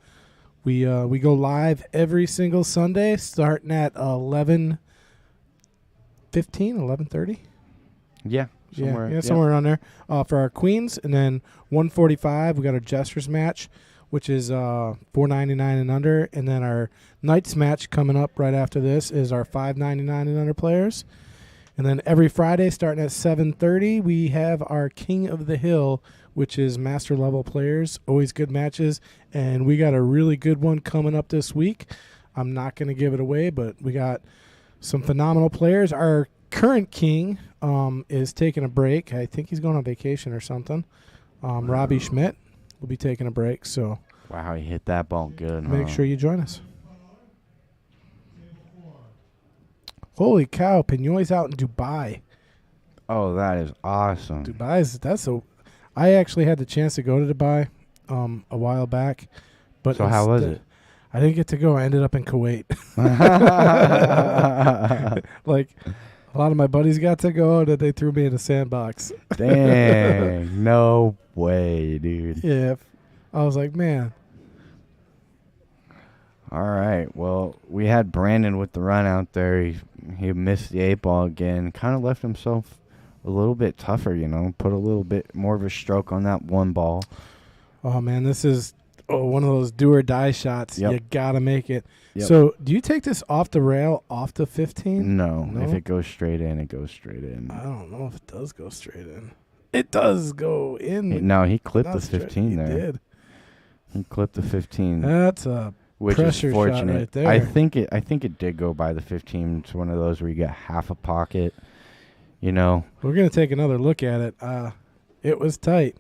We go live every single Sunday starting at 11:15, 11:30. Yeah, somewhere. Somewhere around there for our queens, and then 1:45 we got our Jesters match, which is $4.99 and under, and then our Knights match coming up right after this is our $5.99 and under players, and then every Friday starting at 7:30 we have our King of the Hill, which is master level players. Always good matches, and we got a really good one coming up this week. I'm not going to give it away, but we got some phenomenal players. Our current king is taking a break. I think he's going on vacation or something. Robbie Schmidt will be taking a break, so Wow, he hit that ball good. make sure you join us. Holy cow, Pinoy's out in Dubai. Oh, that is awesome. I actually had the chance to go to Dubai a while back, but So how was it? I didn't get to go. I ended up in Kuwait. Like, A lot of my buddies got to go, and they threw me in a sandbox. Dang, no way, dude. Yeah. I was like, man. All right. Well, we had Brandon with the run out there. He missed the 8-ball again. Kind of left himself a little bit tougher, Put a little bit more of a stroke on that one ball. Oh, man, this is one of those do or die shots. Yep. You got to make it. Yep. So do you take this off the rail, off the 15? No. If it goes straight in, it goes straight in. I don't know if it does go straight in. It does go in. No, he clipped the 15 there. He did. He clipped the 15. That's a which pressure is fortunate. shot right there. I think it did go by the 15. It's one of those where you get half a pocket. We're going to take another look at it. It was tight.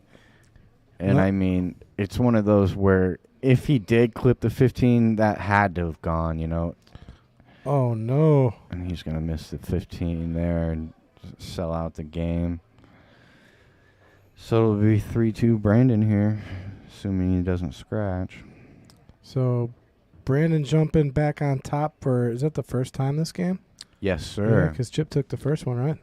And I mean, it's one of those where if he did clip the 15, that had to have gone, Oh, no. And he's going to miss the 15 there and sell out the game. So it'll be 3-2 Brandon here, assuming he doesn't scratch. So Brandon jumping back on top is that the first time this game? Yes, sir. Because Chip took the first one, right?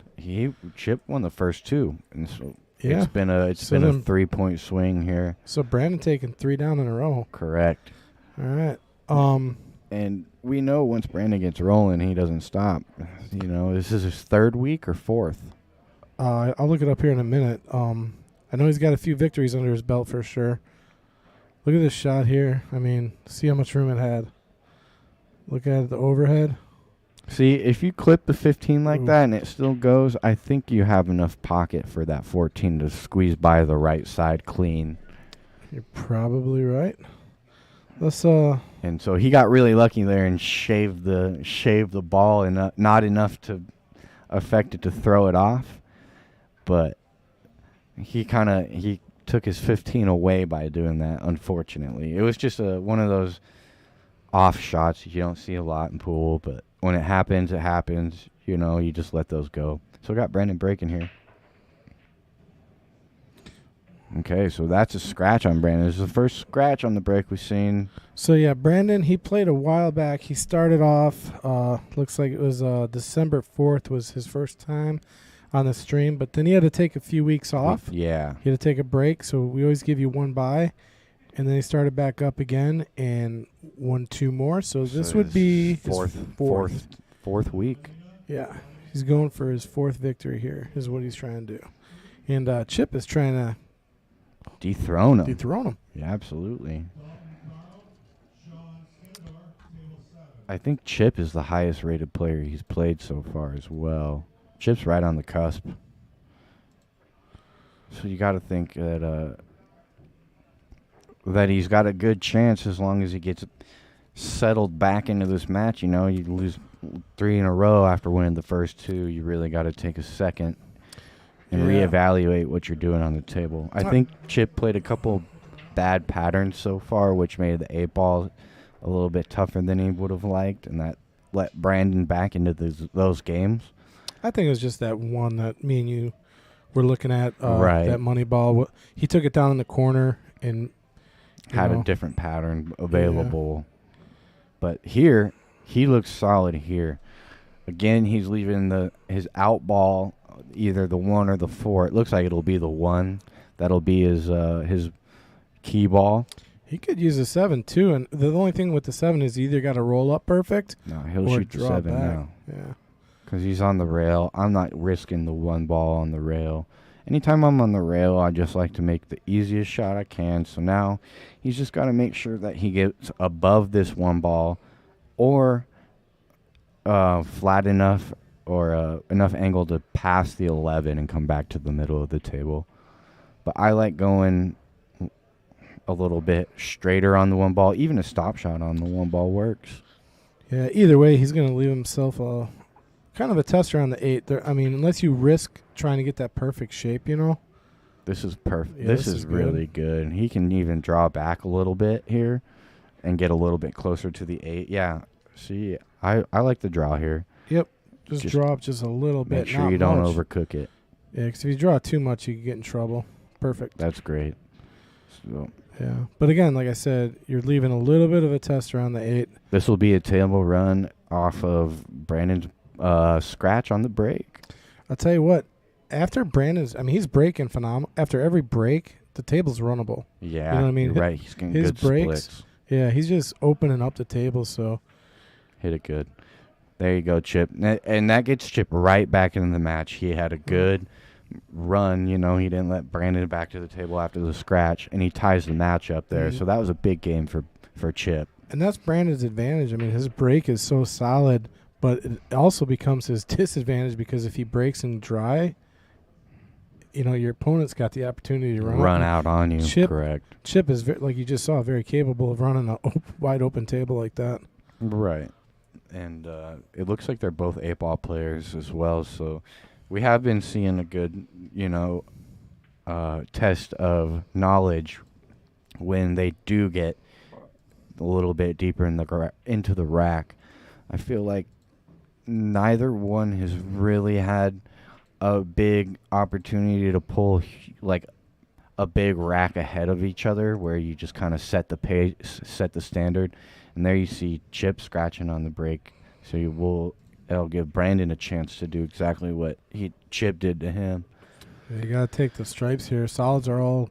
Chip won the first two, and so yeah. it's been a 3-point swing here. So Brandon taking 3 down in a row. Correct. All right. And we know once Brandon gets rolling, he doesn't stop. This is his third week or fourth. I'll look it up here in a minute. I know he's got a few victories under his belt for sure. Look at this shot here. I mean, see how much room it had. Look at the overhead. See, if you clip the 15 like that and it still goes, I think you have enough pocket for that 14 to squeeze by the right side clean. You're probably right. Let's And so he got really lucky there and shaved the ball, and not enough to affect it to throw it off, but he took his 15 away by doing that. Unfortunately, it was just one of those off shots you don't see a lot in pool, but when it happens, it happens. You just let those go. So we got Brandon breaking here. Okay, so that's a scratch on Brandon. This is the first scratch on the break we've seen. So, yeah, Brandon, he played a while back. He started off, looks like it was December 4th was his first time on the stream, but then he had to take a few weeks off. Yeah. He had to take a break, so we always give you one bye. And then he started back up again and won 2 more. So this would be his fourth week. Yeah, he's going for his 4th victory here is what he's trying to do. And Chip is trying to dethrone him. Yeah, absolutely. I think Chip is the highest rated player he's played so far as well. Chip's right on the cusp. So you got to think that he's got a good chance as long as he gets settled back into this match. You lose 3 in a row after winning the first 2. You really got to take a second and reevaluate what you're doing on the table. I think Chip played a couple bad patterns so far, which made the 8-ball a little bit tougher than he would have liked, and that let Brandon back into those games. I think it was just that one that me and you were looking at, right. That money ball. He took it down in the corner and had a different pattern available. Yeah. But here, he looks solid here. Again, he's leaving his out ball, either the 1 or the 4. It looks like it'll be the 1. That'll be his key ball. He could use a 7 too, and the only thing with the 7 is either got to roll up perfect. No, he'll shoot the 7 back. now. Yeah, because he's on the rail. I'm not risking the 1 ball on the rail. Anytime I'm on the rail, I just like to make the easiest shot I can. So now he's just got to make sure that he gets above this 1 ball, or flat enough or enough angle to pass the 11 and come back to the middle of the table. But I like going a little bit straighter on the 1 ball. Even a stop shot on the 1 ball works. Yeah, either way, he's going to leave himself kind of a tester on the 8. I mean, unless you risk trying to get that perfect shape, This is perfect. Yeah, this is really good. He can even draw back a little bit here and get a little bit closer to the 8. Yeah, see, I like the draw here. Yep, just draw up just a little bit. Make sure you don't overcook it. Yeah, because if you draw too much, you can get in trouble. Perfect. That's great. So yeah, but again, like I said, you're leaving a little bit of a tester on the 8. This will be a table run off of Brandon's scratch on the break. I'll tell you what. After he's breaking phenomenal. After every break, the table's runnable. Yeah, you know what I mean. You're right. He's getting His good breaks. splits. Yeah, he's just opening up the table. So Hit it good. There you go, Chip. And that gets Chip right back into the match. He had a good run. You know, he didn't let Brandon back to the table after the scratch, and he ties the match up there. So that was a big game for Chip. And that's Brandon's advantage. I mean, his break is so solid, but it also becomes his disadvantage because if he breaks in dry, you know, your opponent's got the opportunity to Run out on you. Chip, Correct. Chip is, like you just saw, very capable of running a wide open table like that. Right. And it looks like they're both 8-ball players as well. So we have been seeing a good, test of knowledge when they do get a little bit deeper into the rack. I feel like neither one has really had a big opportunity to pull like a big rack ahead of each other where you just kind of set the pace, set the standard. And there you see Chip scratching on the break. So it'll give Brandon a chance to do exactly what Chip did to him. Yeah, you got to take the stripes here. Solids are all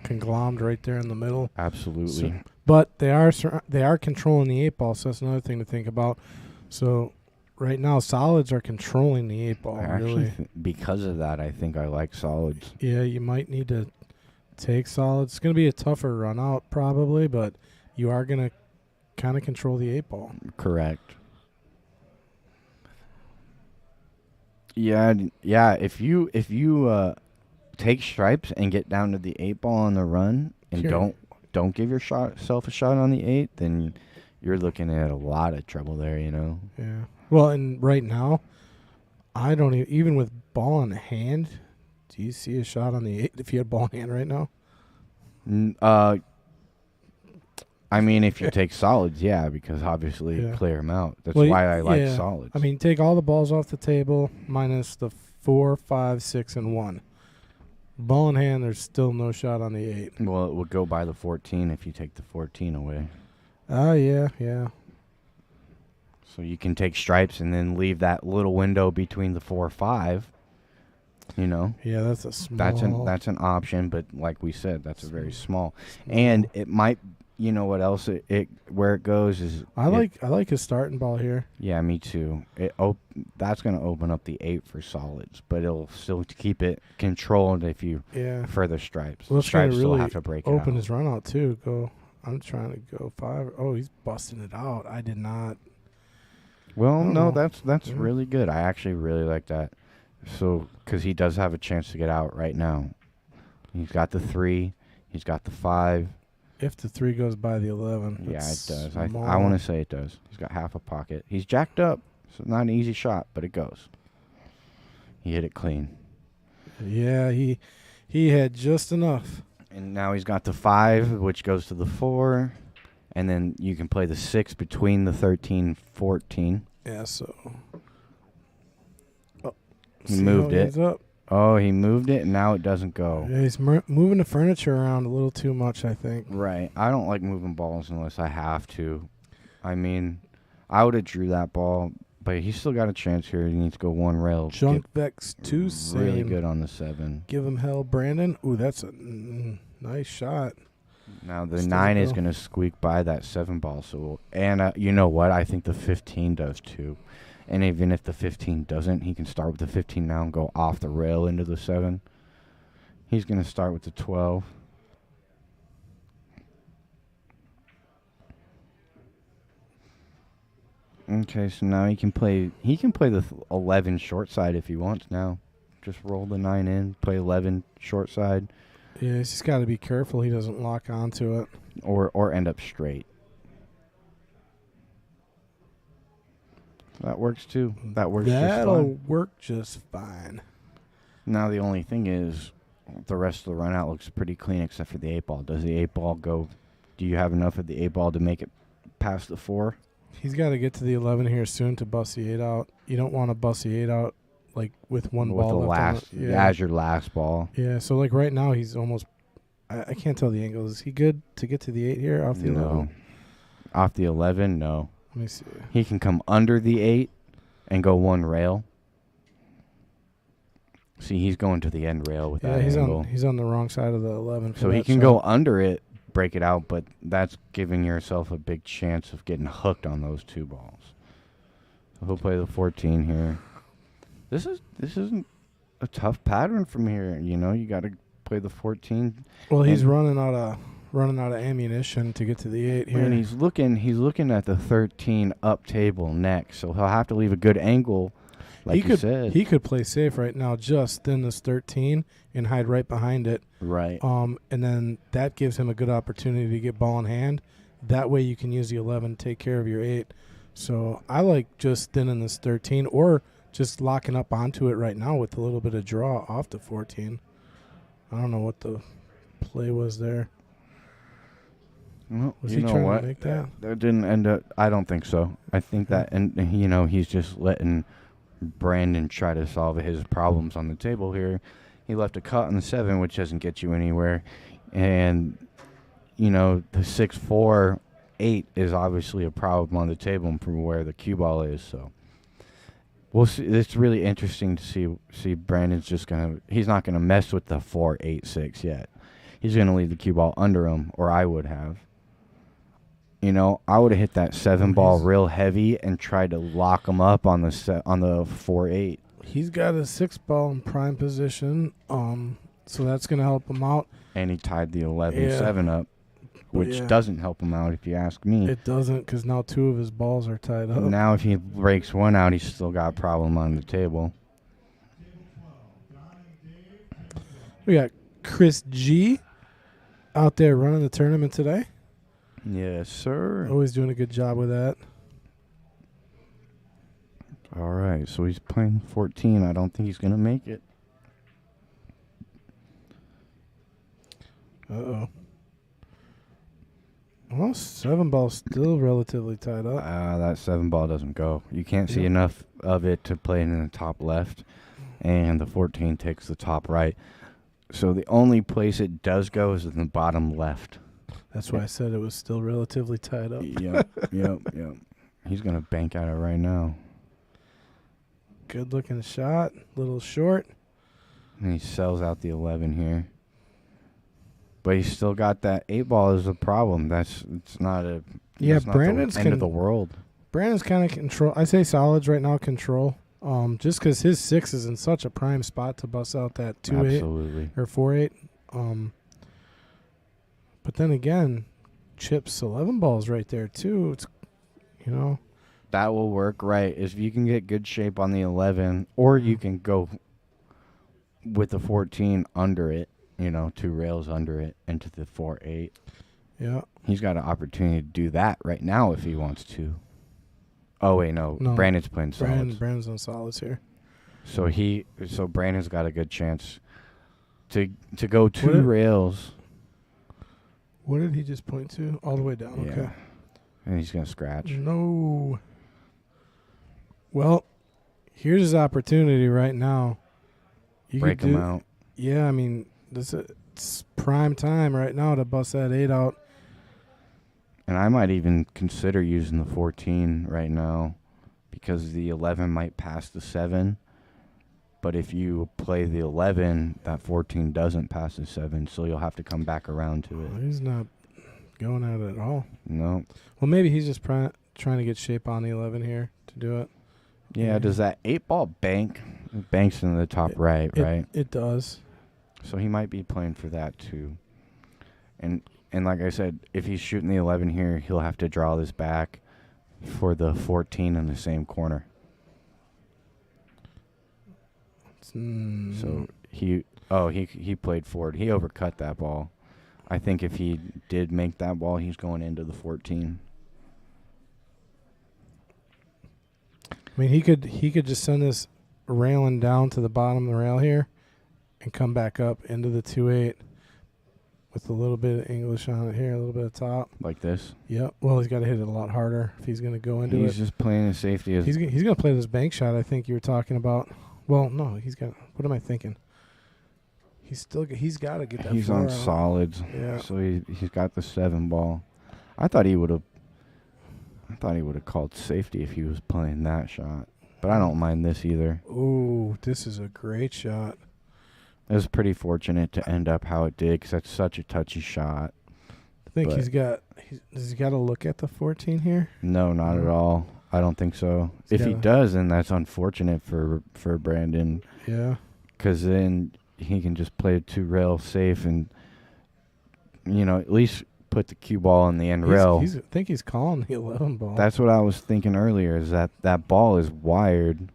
conglomerated right there in the middle. Absolutely. So, but they are controlling the 8-ball, so that's another thing to think about. So right now, solids are controlling the 8-ball. Really, because of that, I think I like solids. Yeah, you might need to take solids. It's going to be a tougher run out probably, but you are going to kind of control the 8-ball. Correct. Yeah. If you take stripes and get down to the 8-ball on the run and don't give yourself a shot on the 8, then you're looking at a lot of trouble there. You know. Yeah. Well, and right now, I don't even with ball in hand. Do you see a shot on the 8 if you had ball in hand right now? I mean, if you take solids, yeah, because obviously clear them out. That's why I like solids. I mean, take all the balls off the table minus the 4, 5, 6, and 1. Ball in hand, there's still no shot on the 8. Well, it would go by the 14 if you take the 14 away. Oh, yeah. So you can take stripes and then leave that little window between the 4 or 5. You know. Yeah, that's a small. That's an option, but like we said, that's a very small. And it might. You know what else? Where it goes is. I like his starting ball here. Yeah, me too. That's going to open up the 8 for solids, but it'll still keep it controlled if you further stripes. Well, stripes really still have to break it open out. his run out too. I'm trying to go 5. Oh, he's busting it out. I did not. Well, no, that's really good. I actually really like that. So, because he does have a chance to get out right now. He's got the 3. He's got the 5. If the 3 goes by the 11. Yeah, it does. I want to say it does. He's got half a pocket. He's jacked up. So not an easy shot, but it goes. He hit it clean. Yeah, he had just enough. And now he's got the 5, which goes to the 4. And then you can play the 6 between the 13, 14. Yeah, so. Oh, he moved it. Up. Oh, he moved it, and now it doesn't go. Yeah, he's moving the furniture around a little too much, I think. Right. I don't like moving balls unless I have to. I mean, I would have drew that ball, but he's still got a chance here. He needs to go 1 rail. Junk Vex 2 same. Really good on the 7. Give him hell, Brandon. Ooh, that's a nice shot. Now the 9 is going to squeak by that 7 ball. So, and you know what? I think the 15 does too. And even if the 15 doesn't, he can start with the 15 now and go off the rail into the 7. He's going to start with the 12. Okay, so now he can play the 11 short side if he wants now. Just roll the 9 in, play 11 short side. Yeah, he's just got to be careful he doesn't lock onto it. Or end up straight. That works too. That'll work just fine. Now the only thing is, the rest of the run out looks pretty clean except for the 8-ball. Does the 8-ball go? Do you have enough of the 8-ball to make it past the 4? He's got to get to the 11 here soon to bust the 8 out. You don't want to bust the 8 out like with one ball left. As your last ball. Yeah. So like right now he's almost. I can't tell the angle. Is he good to get to the 8 here off the 11? Off the 11, no. Let me see. He can come under the 8 and go one rail. See, he's going to the end rail with that angle. He's on the wrong side of the 11. So he can go under it, break it out, but that's giving yourself a big chance of getting hooked on those two balls. So he'll play the 14 here. This isn't a tough pattern from here. You know, you got to play the 14. Well, he's running out of ammunition to get to the 8 here. And he's looking at the 13 up table next, so he'll have to leave a good angle. Like you said, he could play safe right now, just in this 13 and hide right behind it. Right. And then that gives him a good opportunity to get ball in hand. That way you can use the 11 to take care of your 8. So I like just thinning this 13 or just locking up onto it right now with a little bit of draw off the 14. I don't know what the play was there. Well, was he trying to make that? That didn't end up. I don't think so. I think that, and he's just letting Brandon try to solve his problems on the table here. He left a cut on the 7, which doesn't get you anywhere, and the 6-4 8 is obviously a problem on the table from where the cue ball is. So we'll see. It's really interesting to see. Brandon's he's not gonna mess with the 4-8-6 yet. He's gonna leave the cue ball under him, or I would have. I would have hit that 7 ball real heavy and tried to lock him up on the 4-8. He's got a 6 ball in prime position, so that's going to help him out. And he tied the 11-7 up, which doesn't help him out if you ask me. It doesn't, because now 2 of his balls are tied up. Now if he breaks one out, he's still got a problem on the table. We got Chris G out there running the tournament today. Yes, sir. Always doing a good job with that. All right, so he's playing 14. I don't think he's going to make it. Uh-oh. Well, 7 ball still relatively tied up. That 7 ball doesn't go. You can't see enough of it to play it in the top left, and the 14 takes the top right. So the only place it does go is in the bottom left. That's why I said it was still relatively tied up. Yep. He's going to bank at it right now. Good looking shot. Little short. And he sells out the 11 here. But he's still got that 8 ball as a problem. It's not a Brandon's end of the world. Brandon's kind of control. I say solids right now, control. Just because his 6 is in such a prime spot to bust out that 2-8 or 4-8. But then again, Chip's 11 balls right there too. It's that will work right. If you can get good shape on the 11, or you can go with the 14 under it, 2 rails under it into the 4-8. Yeah, he's got an opportunity to do that right now if he wants to. Oh wait, no. Brandon's playing solids. Brandon's on solids here. So Brandon's got a good chance to go 2 rails. What did he just point to? All the way down. Yeah. Okay. And he's going to scratch. No. Well, here's his opportunity right now. Break him out. Yeah, I mean, it's prime time right now to bust that 8 out. And I might even consider using the 14 right now because the 11 might pass the 7. But if you play the 11, that 14 doesn't pass the 7, so you'll have to come back around to it. He's not going at it at all. No. Well, maybe he's just trying to get shape on the 11 here to do it. Yeah, does that 8 ball bank? It banks into the top right? It does. So he might be playing for that too. And like I said, if he's shooting the 11 here, he'll have to draw this back for the 14 in the same corner. So he played forward. He overcut that ball. I think if he did make that ball, he's going into the 14. I mean, he could just send this railing down to the bottom of the rail here and come back up into the 2-8 with a little bit of English on it here, a little bit of top. Like this? Yep. Well, he's got to hit it a lot harder if he's going to go into it. He's just playing as safety as... He's going to play this bank shot I think you were talking about. Well, no, he's got... What am I thinking? He's got to get that. He's on out. solids. Yeah. So he's got the 7 ball. I thought he would have called safety if he was playing that shot. But I don't mind this either. Ooh, this is a great shot. It was pretty fortunate to end up how it did because that's such a touchy shot. I think But- does he got to look at the 14 here? No, not at all. I don't think so. If he gotta- does, then that's unfortunate for Brandon Yeah. because then he can just play it 2-rail safe and, at least put the cue ball in the end rail. I think he's calling the 11 ball. That's what I was thinking earlier, is that ball is wired.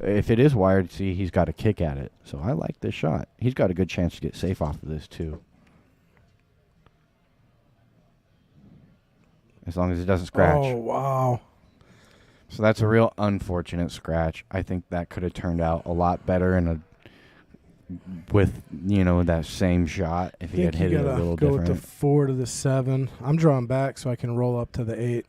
If it is wired, see, he's got a kick at it. So I like this shot. He's got a good chance to get safe off of this, too. As long as it doesn't scratch. Oh, wow. So that's a real unfortunate scratch. I think that could have turned out a lot better with that same shot if he had hit it a little go different. with the 4 to the 7. I'm drawing back so I can roll up to the 8.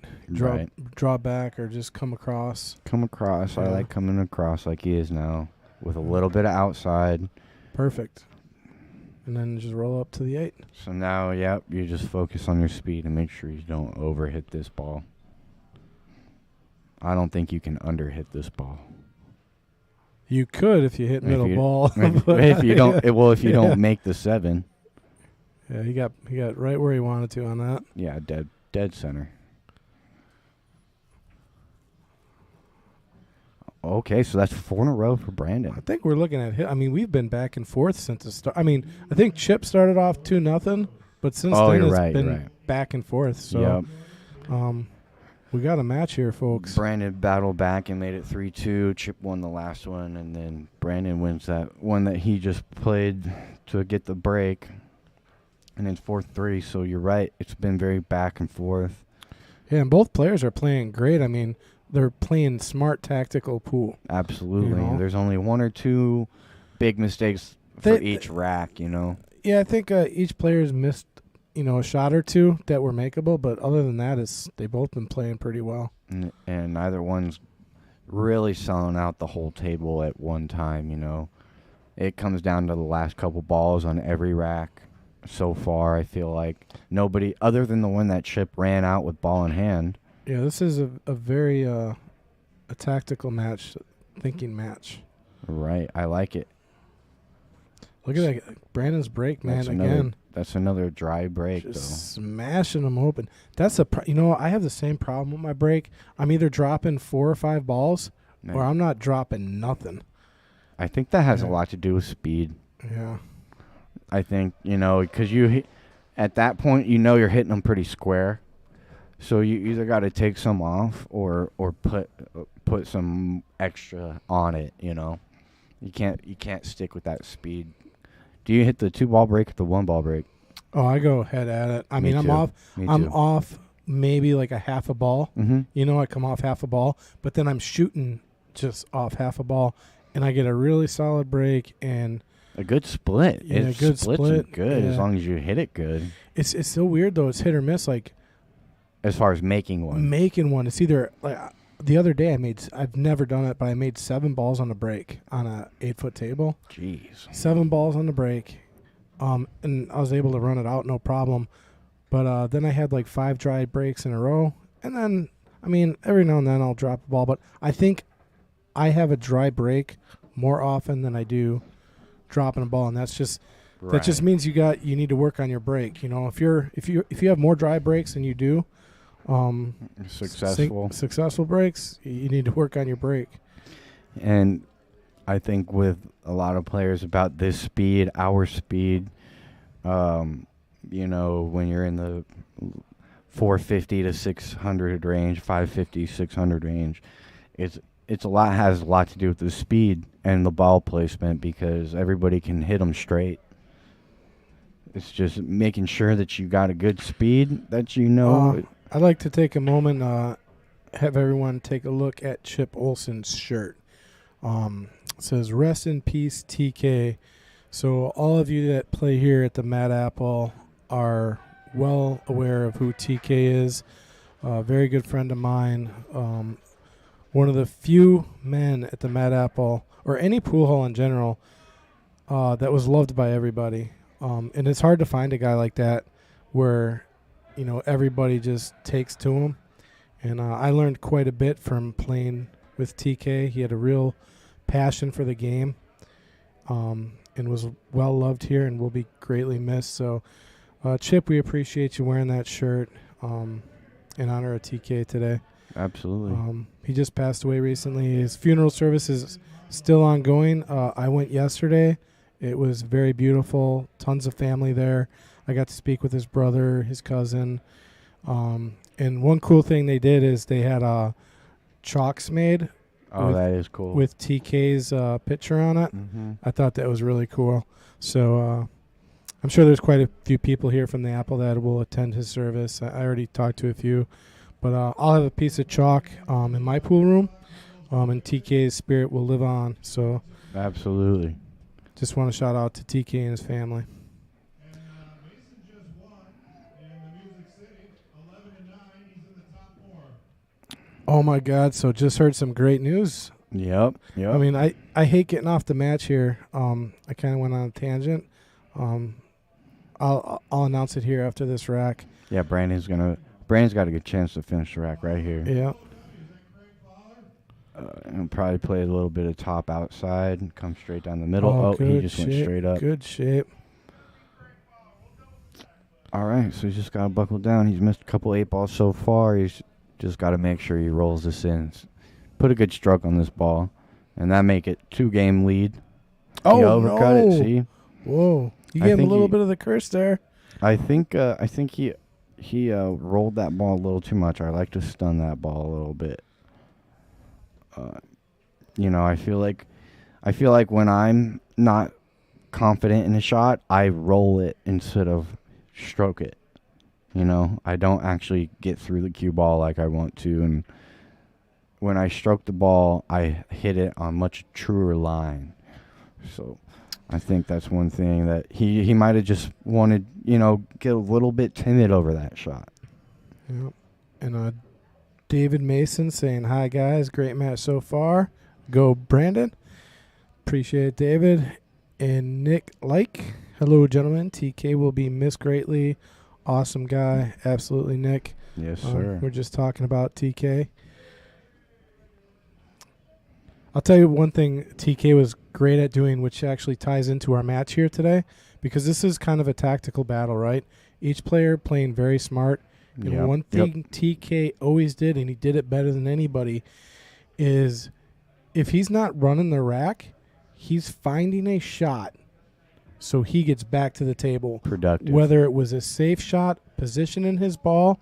Draw back or just come across. Come across. Yeah. I like coming across like he is now with a little bit of outside. Perfect. And then just roll up to the 8. So now, you just focus on your speed and make sure you don't overhit this ball. I don't think you can underhit this ball. You could if you hit middle ball. If you don't, if you don't make the 7. Yeah, he got right where he wanted to on that. Yeah, dead center. Okay, so that's 4 in a row for Brandon. I think we're looking at hit. I mean, we've been back and forth since the start. I mean, I think Chip started off 2-0, but since then it's been back and forth. So, we got a match here, folks. Brandon battled back and made it 3-2. Chip won the last one, and then Brandon wins that one that he just played to get the break. And then 4-3. So you're right. It's been very back and forth. Yeah, and both players are playing great. I mean, they're playing smart tactical pool. Absolutely. There's only 1 or 2 big mistakes for each rack, Yeah, I think each player's missed, a shot or 2 that were makeable, but other than that, they both been playing pretty well. And neither one's really selling out the whole table at one time, It comes down to the last couple balls on every rack. So far, I feel like nobody, other than the one that Chip ran out with ball in hand. Yeah, this is a very a tactical match, thinking match. Right, I like it. Look at that, Brandon's break, man, That's another dry break, just smashing them open. That's I have the same problem with my break. I'm either dropping 4 or 5 balls, or I'm not dropping nothing. I think that has a lot to do with speed. Yeah. I think, because at that point, you're hitting them pretty square. So you either got to take some off or put some extra on it, You can't stick with that speed. Do you hit the 2-ball break or the 1-ball break? Oh, I go head at it. I mean, I'm off maybe like a half a ball. Mm-hmm. I come off half a ball, but then I'm shooting just off half a ball, and I get a really solid break and a good split. Yeah, it good splits split. good as long as you hit it good. It's so weird though. It's hit or miss. Like as far as making one, it's either like the other day I've never done it, but I made 7 balls on a break on a 8-foot table. Jeez. 7 balls on the break, and I was able to run it out no problem. But then I had like 5 dry breaks in a row, and then every now and then I'll drop a ball, but I think I have a dry break more often than I do dropping a ball, and that just means you need to work on your break. If you have more dry breaks than you do successful breaks, you need to work on your break. And I think with a lot of players about this speed, our speed, when you're in the 450 to 600 range, 550, 600 range, has a lot to do with the speed and the ball placement because everybody can hit them straight. It's just making sure that you got a good speed that I'd like to take a moment, have everyone take a look at Chip Olson's shirt. It says, "Rest in peace, TK." So all of you that play here at the Mad Apple are well aware of who TK is. A very good friend of mine. One of the few men at the Mad Apple, or any pool hall in general, that was loved by everybody. And it's hard to find a guy like that where, everybody just takes to him. And I learned quite a bit from playing with TK. He had a real passion for the game, and was well loved here and will be greatly missed. So, Chip, we appreciate you wearing that shirt in honor of TK today. Absolutely. He just passed away recently. His funeral service is still ongoing. I went yesterday. It was very beautiful. Tons of family there. I got to speak with his brother, his cousin. And one cool thing they did is they had chalks made. Oh, that is cool. With TK's picture on it. Mm-hmm. I thought that was really cool. So I'm sure there's quite a few people here from the Apple that will attend his service. I already talked to a few. But I'll have a piece of chalk in my pool room, and TK's spirit will live on. So absolutely. Just want to shout out to TK and his family. Mason just won in the Music City, 11-9. He's in the top 4. Oh my God! So just heard some great news. Yep. I mean, I hate getting off the match here. I kind of went on a tangent. I'll announce it here after this rack. Yeah, Brandon's got a good chance to finish the rack right here. Yeah. And probably play a little bit of top outside and come straight down the middle. Oh, he just went straight up. Good shape. All right, so he's just got to buckle down. He's missed a couple 8 balls so far. He's just got to make sure he rolls this in. Put a good stroke on this ball, and that make it 2-game lead. Oh, he overcut no. it, see? Whoa. You gave him a little bit of the curse there. I think he rolled that ball a little too much. I like to stun that ball a little bit. I feel like when I'm not confident in a shot, I roll it instead of stroke it. I don't actually get through the cue ball like I want to, and when I stroke the ball, I hit it on much truer line. So I think that's one thing that he might have just wanted, get a little bit timid over that shot. Yep. And David Mason saying, "Hi, guys. Great match so far. Go, Brandon." Appreciate it, David. And Nick Like, "Hello, gentlemen. TK will be missed greatly. Awesome guy." Absolutely, Nick. Yes, sir. We're just talking about TK. I'll tell you one thing TK was great at doing, which actually ties into our match here today, because this is kind of a tactical battle, right? Each player playing very smart. And one thing TK always did, and he did it better than anybody, is if he's not running the rack, he's finding a shot so he gets back to the table. Productive. Whether it was a safe shot, position in his ball,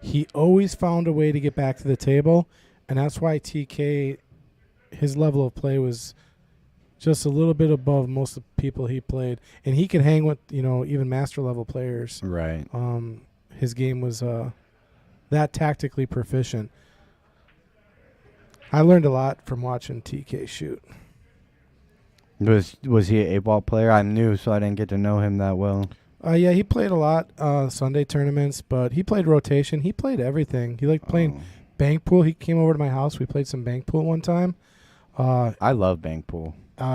he always found a way to get back to the table, and that's why TK, his level of play was just a little bit above most of the people he played. And he could hang with, even master-level players. Right. His game was that tactically proficient. I learned a lot from watching TK shoot. Was he an 8-ball player? I'm new, so I didn't get to know him that well. Yeah, he played a lot Sunday tournaments, but he played rotation. He played everything. He liked playing bank pool. He came over to my house. We played some bank pool one time. I love bank pool.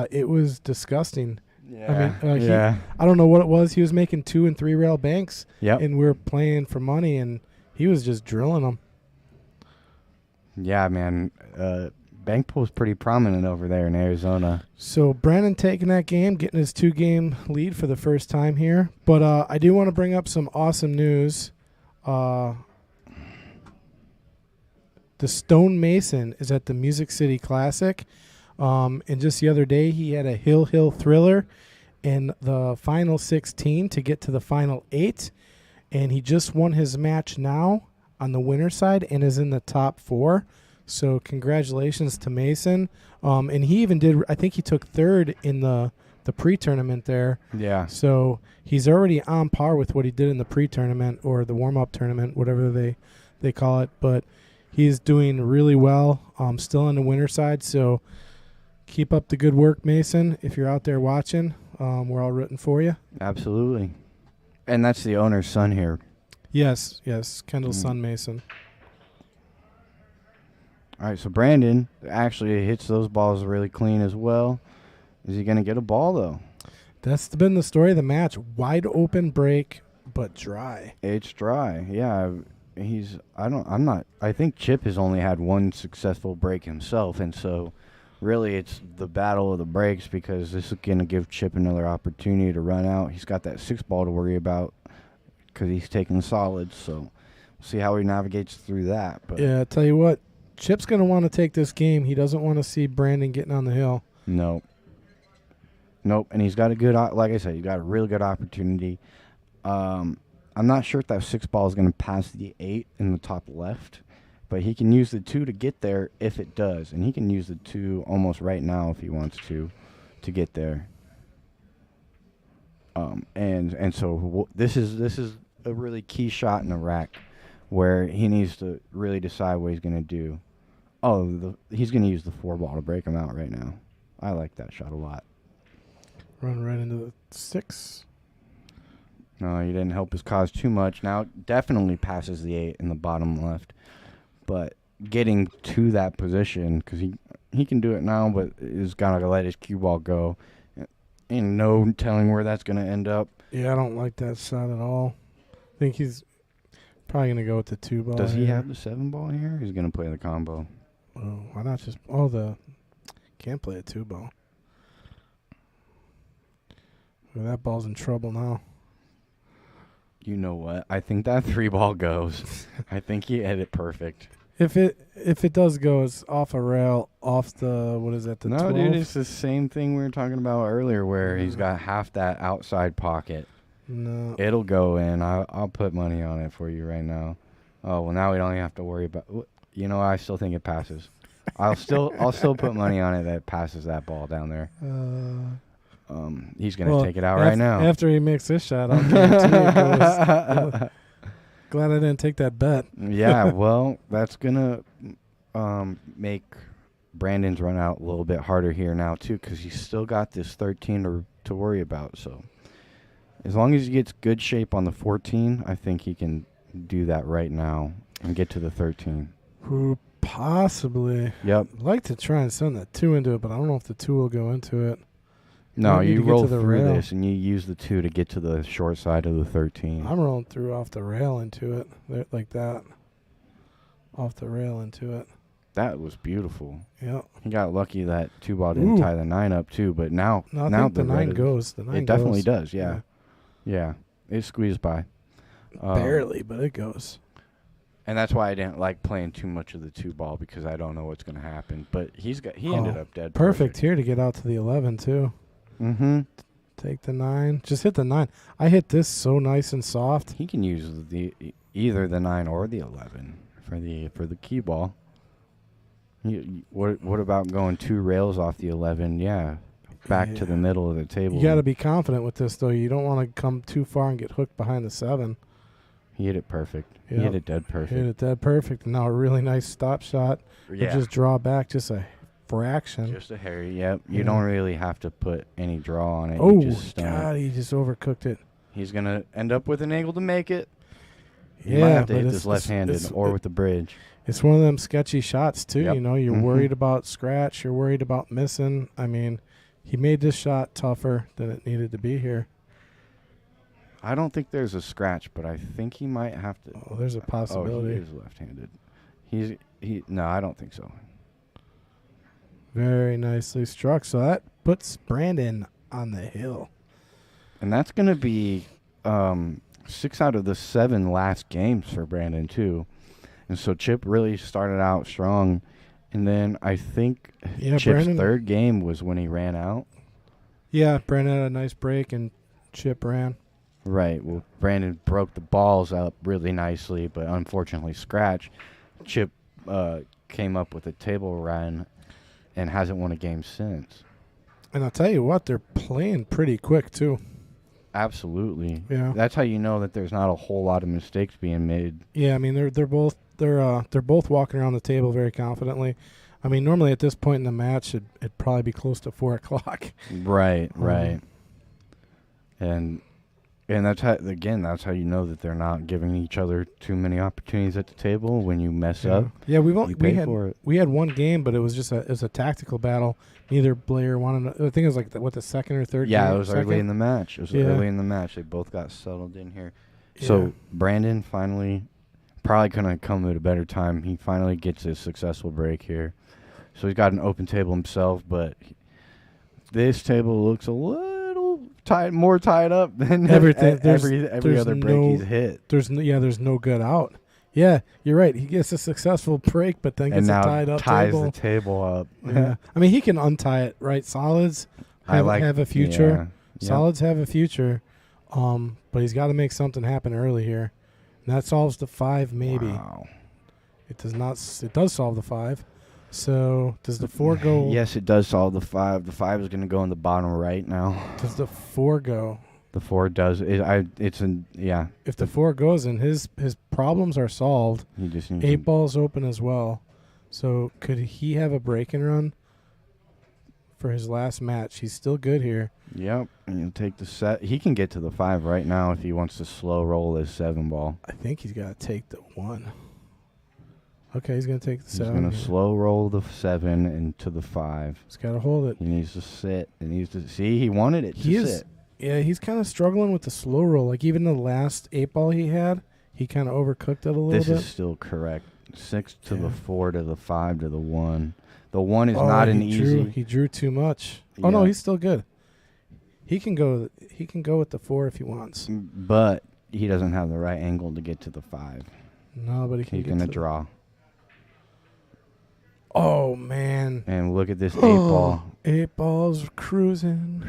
It was disgusting. Yeah. I mean, I don't know what it was. He was making 2 and 3 rail banks. Yep. And we were playing for money, and he was just drilling them. Yeah, man. Bank pool is pretty prominent over there in Arizona. So Brandon taking that game, getting his 2-game lead for the first time here. But I do want to bring up some awesome news. The Stone Mason is at the Music City Classic. And just the other day, he had a Hill Thriller in the final 16 to get to the final 8. And he just won his match now on the winner's side and is in the top 4. So congratulations to Mason. And he even did, I think he took 3rd in the pre-tournament there. Yeah. So he's already on par with what he did in the pre-tournament or the warm-up tournament, whatever they call it. But he's doing really well, still on the winner side. So keep up the good work, Mason. If you're out there watching, we're all rooting for you. Absolutely. And that's the owner's son here. Yes, Kendall's son, Mason. All right, so Brandon actually hits those balls really clean as well. Is he going to get a ball, though? That's been the story of the match. Wide open break, but dry. It's dry, yeah. I think Chip has only had one successful break himself, and so really it's the battle of the breaks because this is going to give Chip another opportunity to run out. He's got that 6-ball to worry about because he's taking solids, so we'll see how he navigates through that. But Yeah, I tell you what, Chip's going to want to take this game. He doesn't want to see Brandon getting on the hill. Nope, and he's got a good, like I said, he's got a really good opportunity. I'm not sure if that 6-ball is going to pass the 8 in the top left, but he can use the 2 to get there if it does, and he can use the 2 almost right now if he wants to get there. And so this is a really key shot in the rack where he needs to really decide what he's going to do. He's going to use the 4-ball to break him out right now. I like that shot a lot. Run right into the 6. No, he didn't help his cause too much. Now definitely passes the 8 in the bottom left. But getting to that position, because he can do it now, but he's got to let his cue ball go. And no telling where that's going to end up. Yeah, I don't like that shot at all. I think he's probably going to go with the 2-ball. Does he have the 7-ball here? He's going to play the combo. Oh, why not just... Can't play a 2-ball. Well, that ball's in trouble now. You know what? I think that 3-ball goes. I think he had it perfect. If it does go, it's off a rail, off the, what is that, the 12? No, dude, it's the same thing we were talking about earlier where he's got half that outside pocket. No. It'll go in. I'll put money on it for you right now. Oh, well, now we don't even have to worry about... You know, I still think it passes. I'll still put money on it that it passes that ball down there. He's going to take it out right now. After he makes this shot, I'll guarantee it goes. Glad I didn't take that bet. Yeah, well, that's going to make Brandon's run out a little bit harder here now, too, because he's still got this 13 to worry about. So as long as he gets good shape on the 14, I think he can do that right now and get to the 13. Ooh, possibly. Yep. I'd like to try and send that 2 into it, but I don't know if the 2 will go into it. No, You you need to get roll to the through rail. this, and you use the 2 to get to the short side of the 13. I'm rolling through off the rail into it, like that. Off the rail into it. That was beautiful. Yeah. He got lucky that 2-ball didn't tie the 9 up, too, but now No, I now think the 9 red goes. The 9 it definitely goes. does, yeah. Yeah, it squeezed by. Barely, but it goes. And that's why I didn't like playing too much of the 2-ball because I don't know what's going to happen. But he ended up dead Perfect here to get out to the 11, too. Mm-hmm. Take the 9. Just hit the 9. I hit this so nice and soft. He can use either the 9 or the 11 for the key ball. What about going 2 rails off the 11? Yeah, back to the middle of the table. You got to be confident with this, though. You don't want to come too far and get hooked behind the 7. He hit it perfect. Yep. He hit it dead perfect. Hit it dead perfect. And now a really nice stop shot. Yeah. Just draw back just a fraction. Just a hair, yep. You Yeah. don't really have to put any draw on it. Oh, You just stun it. God, he just overcooked it. He's going to end up with an angle to make it. He Yeah, might have to but hit it's- this left-handed it's- or with the bridge. It's one of them sketchy shots, too. Yep. You know, you're Mhm. worried about scratch. You're worried about missing. I mean, he made this shot tougher than it needed to be here. I don't think there's a scratch, but I think he might have to. Oh, there's a possibility. Oh, he is left-handed. No, I don't think so. Very nicely struck. So that puts Brandon on the hill. And that's going to be 6 out of the 7 last games for Brandon, too. And so Chip really started out strong. And then I think Chip's Brandon, third game was when he ran out. Yeah, Brandon had a nice break, and Chip ran. Right. Well, Brandon broke the balls up really nicely, but unfortunately scratched. Chip came up with a table run and hasn't won a game since. And I'll tell you what, they're playing pretty quick, too. Absolutely. Yeah. That's how you know that there's not a whole lot of mistakes being made. Yeah, I mean they're both walking around the table very confidently. I mean, normally at this point in the match, it'd probably be close to 4 o'clock. Right, right. And that's how you know that they're not giving each other too many opportunities at the table. When you mess up, Yeah, you pay for it. we had one game, but it was just a tactical battle. Neither player wanted. I think it was like the second or third. Yeah, game, it was early in the match. It was early in the match. They both got settled in here. Yeah. So Brandon finally probably gonna come at a better time. He finally gets his successful break here, so he's got an open table himself. But this table looks a little more tied up than Everything. every There's other break no- he's hit. There's no good out. Yeah, you're right. He gets a successful break, but then And gets a now tied up ties table. the table up. Yeah. I mean, he can untie it, right? Solids have a future. Yeah. Solids have a future, but he's got to make something happen early here. And that solves the 5, maybe. Wow. It does not. It does solve the 5. So does the 4 go? Yes, it does solve the 5. The 5 is going to go in the bottom right now. Does the 4 go? The 4 does. Yeah. If the 4 goes, and his problems are solved. He just needs 8 balls open as well. So could he have a break and run for his last match? He's still good here. Yep. And he'll take the set. He can get to the 5 right now if he wants to slow roll his 7 ball. I think he's got to take the 1. Okay, he's going to take the He's 7. going to slow roll the 7 into the 5. He's got to hold it. He needs to sit. He needs to see. He wanted it He to is. sit. Yeah, he's kind of struggling with the slow roll. Like even the last 8 ball he had, he kind of overcooked it a little This bit. is still correct. 6 to Yeah. the 4 to the 5 to the 1. The 1 is not an easy. He drew too much. Oh no, Yeah. he's still good. He can go. He can go with the 4 if he wants. But he doesn't have the right angle to get to the 5. No, but he can. He's get going to to draw. Oh man. And look at this 8 ball. 8 balls cruising.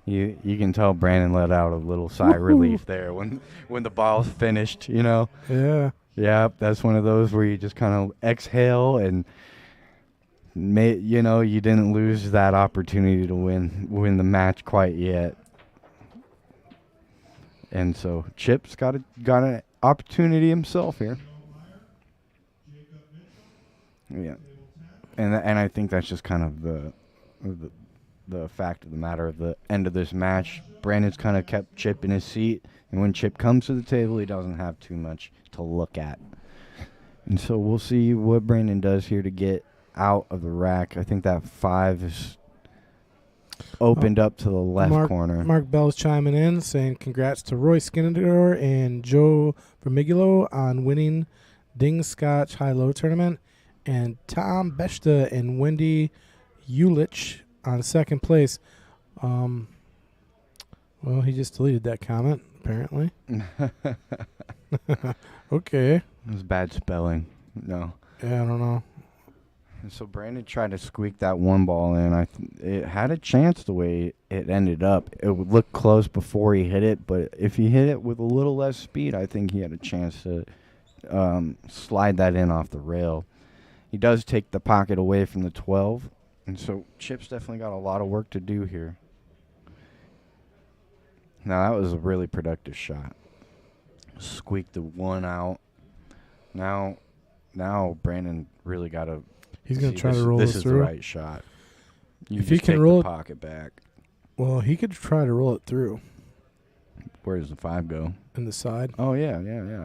You can tell Brandon let out a little sigh of relief there when the ball's finished, you know. Yeah. Yeah, that's one of those where you just kind of exhale and you didn't lose that opportunity to win the match quite yet. And so Chip's got an opportunity himself here. Yeah. And I think that's just kind of the fact of the matter of the end of this match. Brandon's kind of kept Chip in his seat, and when Chip comes to the table, he doesn't have too much to look at. And so we'll see what Brandon does here to get out of the rack. I think that 5 is opened up to the left corner. Mark Bell's chiming in, saying congrats to Roy Skinner and Joe Vermigulo on winning Ding Scotch High-Low Tournament, and Tom Beshta and Wendy Ulich on second place. Well, he just deleted that comment, apparently. Okay. It was bad spelling. No. Yeah, I don't know. And so Brandon tried to squeak that 1 ball in. It had a chance the way it ended up. It would look close before he hit it, but if he hit it with a little less speed, I think he had a chance to slide that in off the rail. He does take the pocket away from the 12, and so Chip's definitely got a lot of work to do here. Now, that was a really productive shot. Squeaked the 1 out. Now Brandon really got to. He's going to try to roll this this is through. the right shot. You If he just can take roll the it- pocket back. Well, he could try to roll it through Where does the 5 go? in the side. Oh yeah.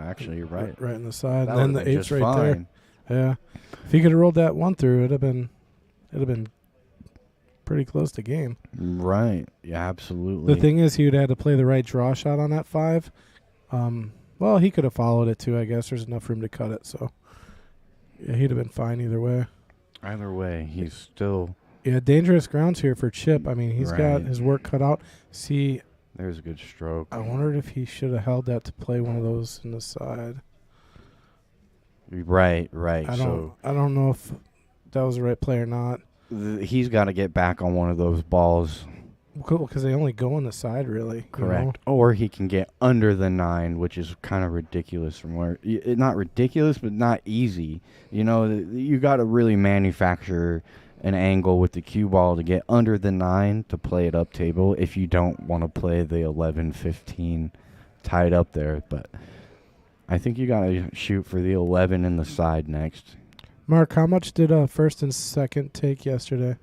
Actually, you're right. Right in the side. That And then would've the been 8's just right there. fine. Yeah. If he could have rolled that 1 through, it'd have been pretty close to game. Right. Yeah, absolutely. The thing is, he would have had to play the right draw shot on that 5. Well, he could have followed it too, I guess. There's enough room to cut it, so yeah, he'd have been fine either way. Either way, he's still. Yeah, dangerous grounds here for Chip. I mean, he's got Right. his work cut out. See, There's a good stroke. I wondered if he should have held that to play one of those in the side. Right. I So don't know if that was the right play or not. he's got to get back on one of those balls. Cool, because they only go on the side, really. you Correct. Or he can get under the 9, which is kind of ridiculous from where. Not ridiculous, but not easy. You know, you got to really manufacture an angle with the cue ball to get under the 9 to play it up table if you don't want to play the 11, 15 tied up there. But I think you got to shoot for the 11 in the side next. Mark, how much did first and second take yesterday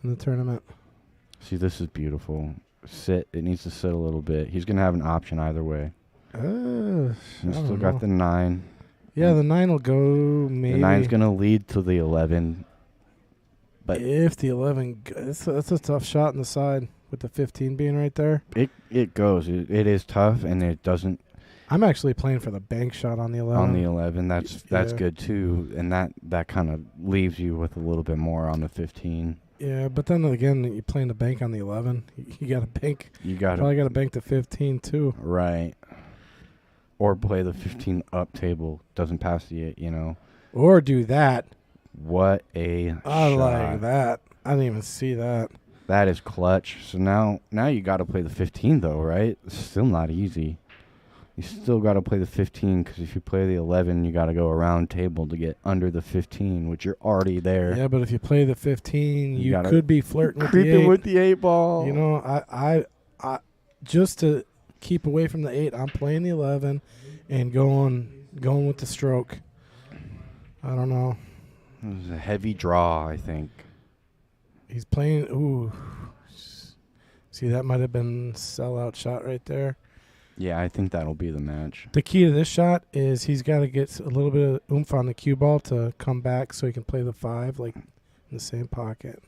in the tournament? See, this is beautiful. Sit. It needs to sit a little bit. He's going to have an option either way. He's still got the 9. Yeah, the 9 will go maybe. The 9's going to lead to the 11. But if the 11, that's a tough shot in the side with the 15 being right there. it goes. It is tough, and it doesn't. I'm actually playing for the bank shot on the 11. On the 11. That's Yeah. good too, and that kind of leaves you with a little bit more on the 15. Yeah, but then again, you're playing the bank on the 11. You got to bank. You got Probably to got to bank the 15 too. right, or play the 15 up table. Doesn't pass the 8. Or do that. What a I shot. like that. I didn't even see that. That is clutch. So now you got to play the 15 though, right? It's still not easy. You still got to play the 15 because if you play the 11, you got to go around table to get under the 15, which you're already there. Yeah, but if you play the 15, you gotta could be flirting with the 8. Creeping with the 8 ball. You know, I just to keep away from the 8, I'm playing the 11 and going with the stroke. I don't know. It was a heavy draw, I think. He's playing. Ooh, see, that might have been sellout shot right there. Yeah, I think that'll be the match. The key to this shot is he's got to get a little bit of oomph on the cue ball to come back so he can play the 5 like in the same pocket.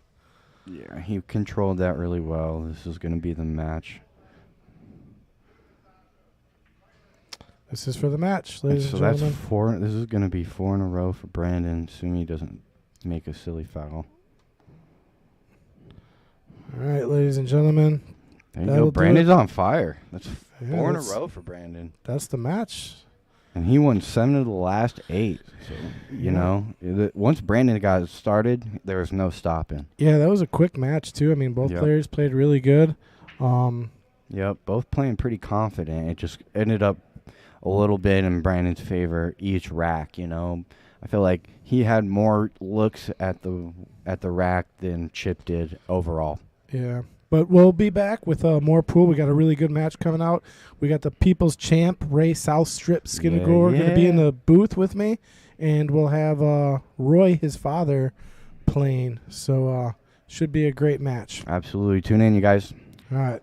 Yeah, he controlled that really well. This is going to be the match. This is for the match, ladies So and that's gentlemen. 4. This is going to be 4 in a row for Brandon, assuming he doesn't make a silly foul. All right, ladies and gentlemen. There you That'll go. do Brandon's on fire. That's Yeah, 4 in a that's- row for Brandon. That's the match. And he won 7 of the last 8. So, you know, once Brandon got started, there was no stopping. Yeah, that was a quick match too. I mean, both Yep. players played really good. Yep, both playing pretty confident. It just ended up a little bit in Brandon's favor each rack, I feel like he had more looks at the rack than Chip did overall. Yeah. But we'll be back with more pool. We got a really good match coming out. We got the People's Champ, Ray South Strip Skinnagore, going to be in the booth with me. And we'll have Roy, his father, playing. So should be a great match. Absolutely. Tune in, you guys. All right.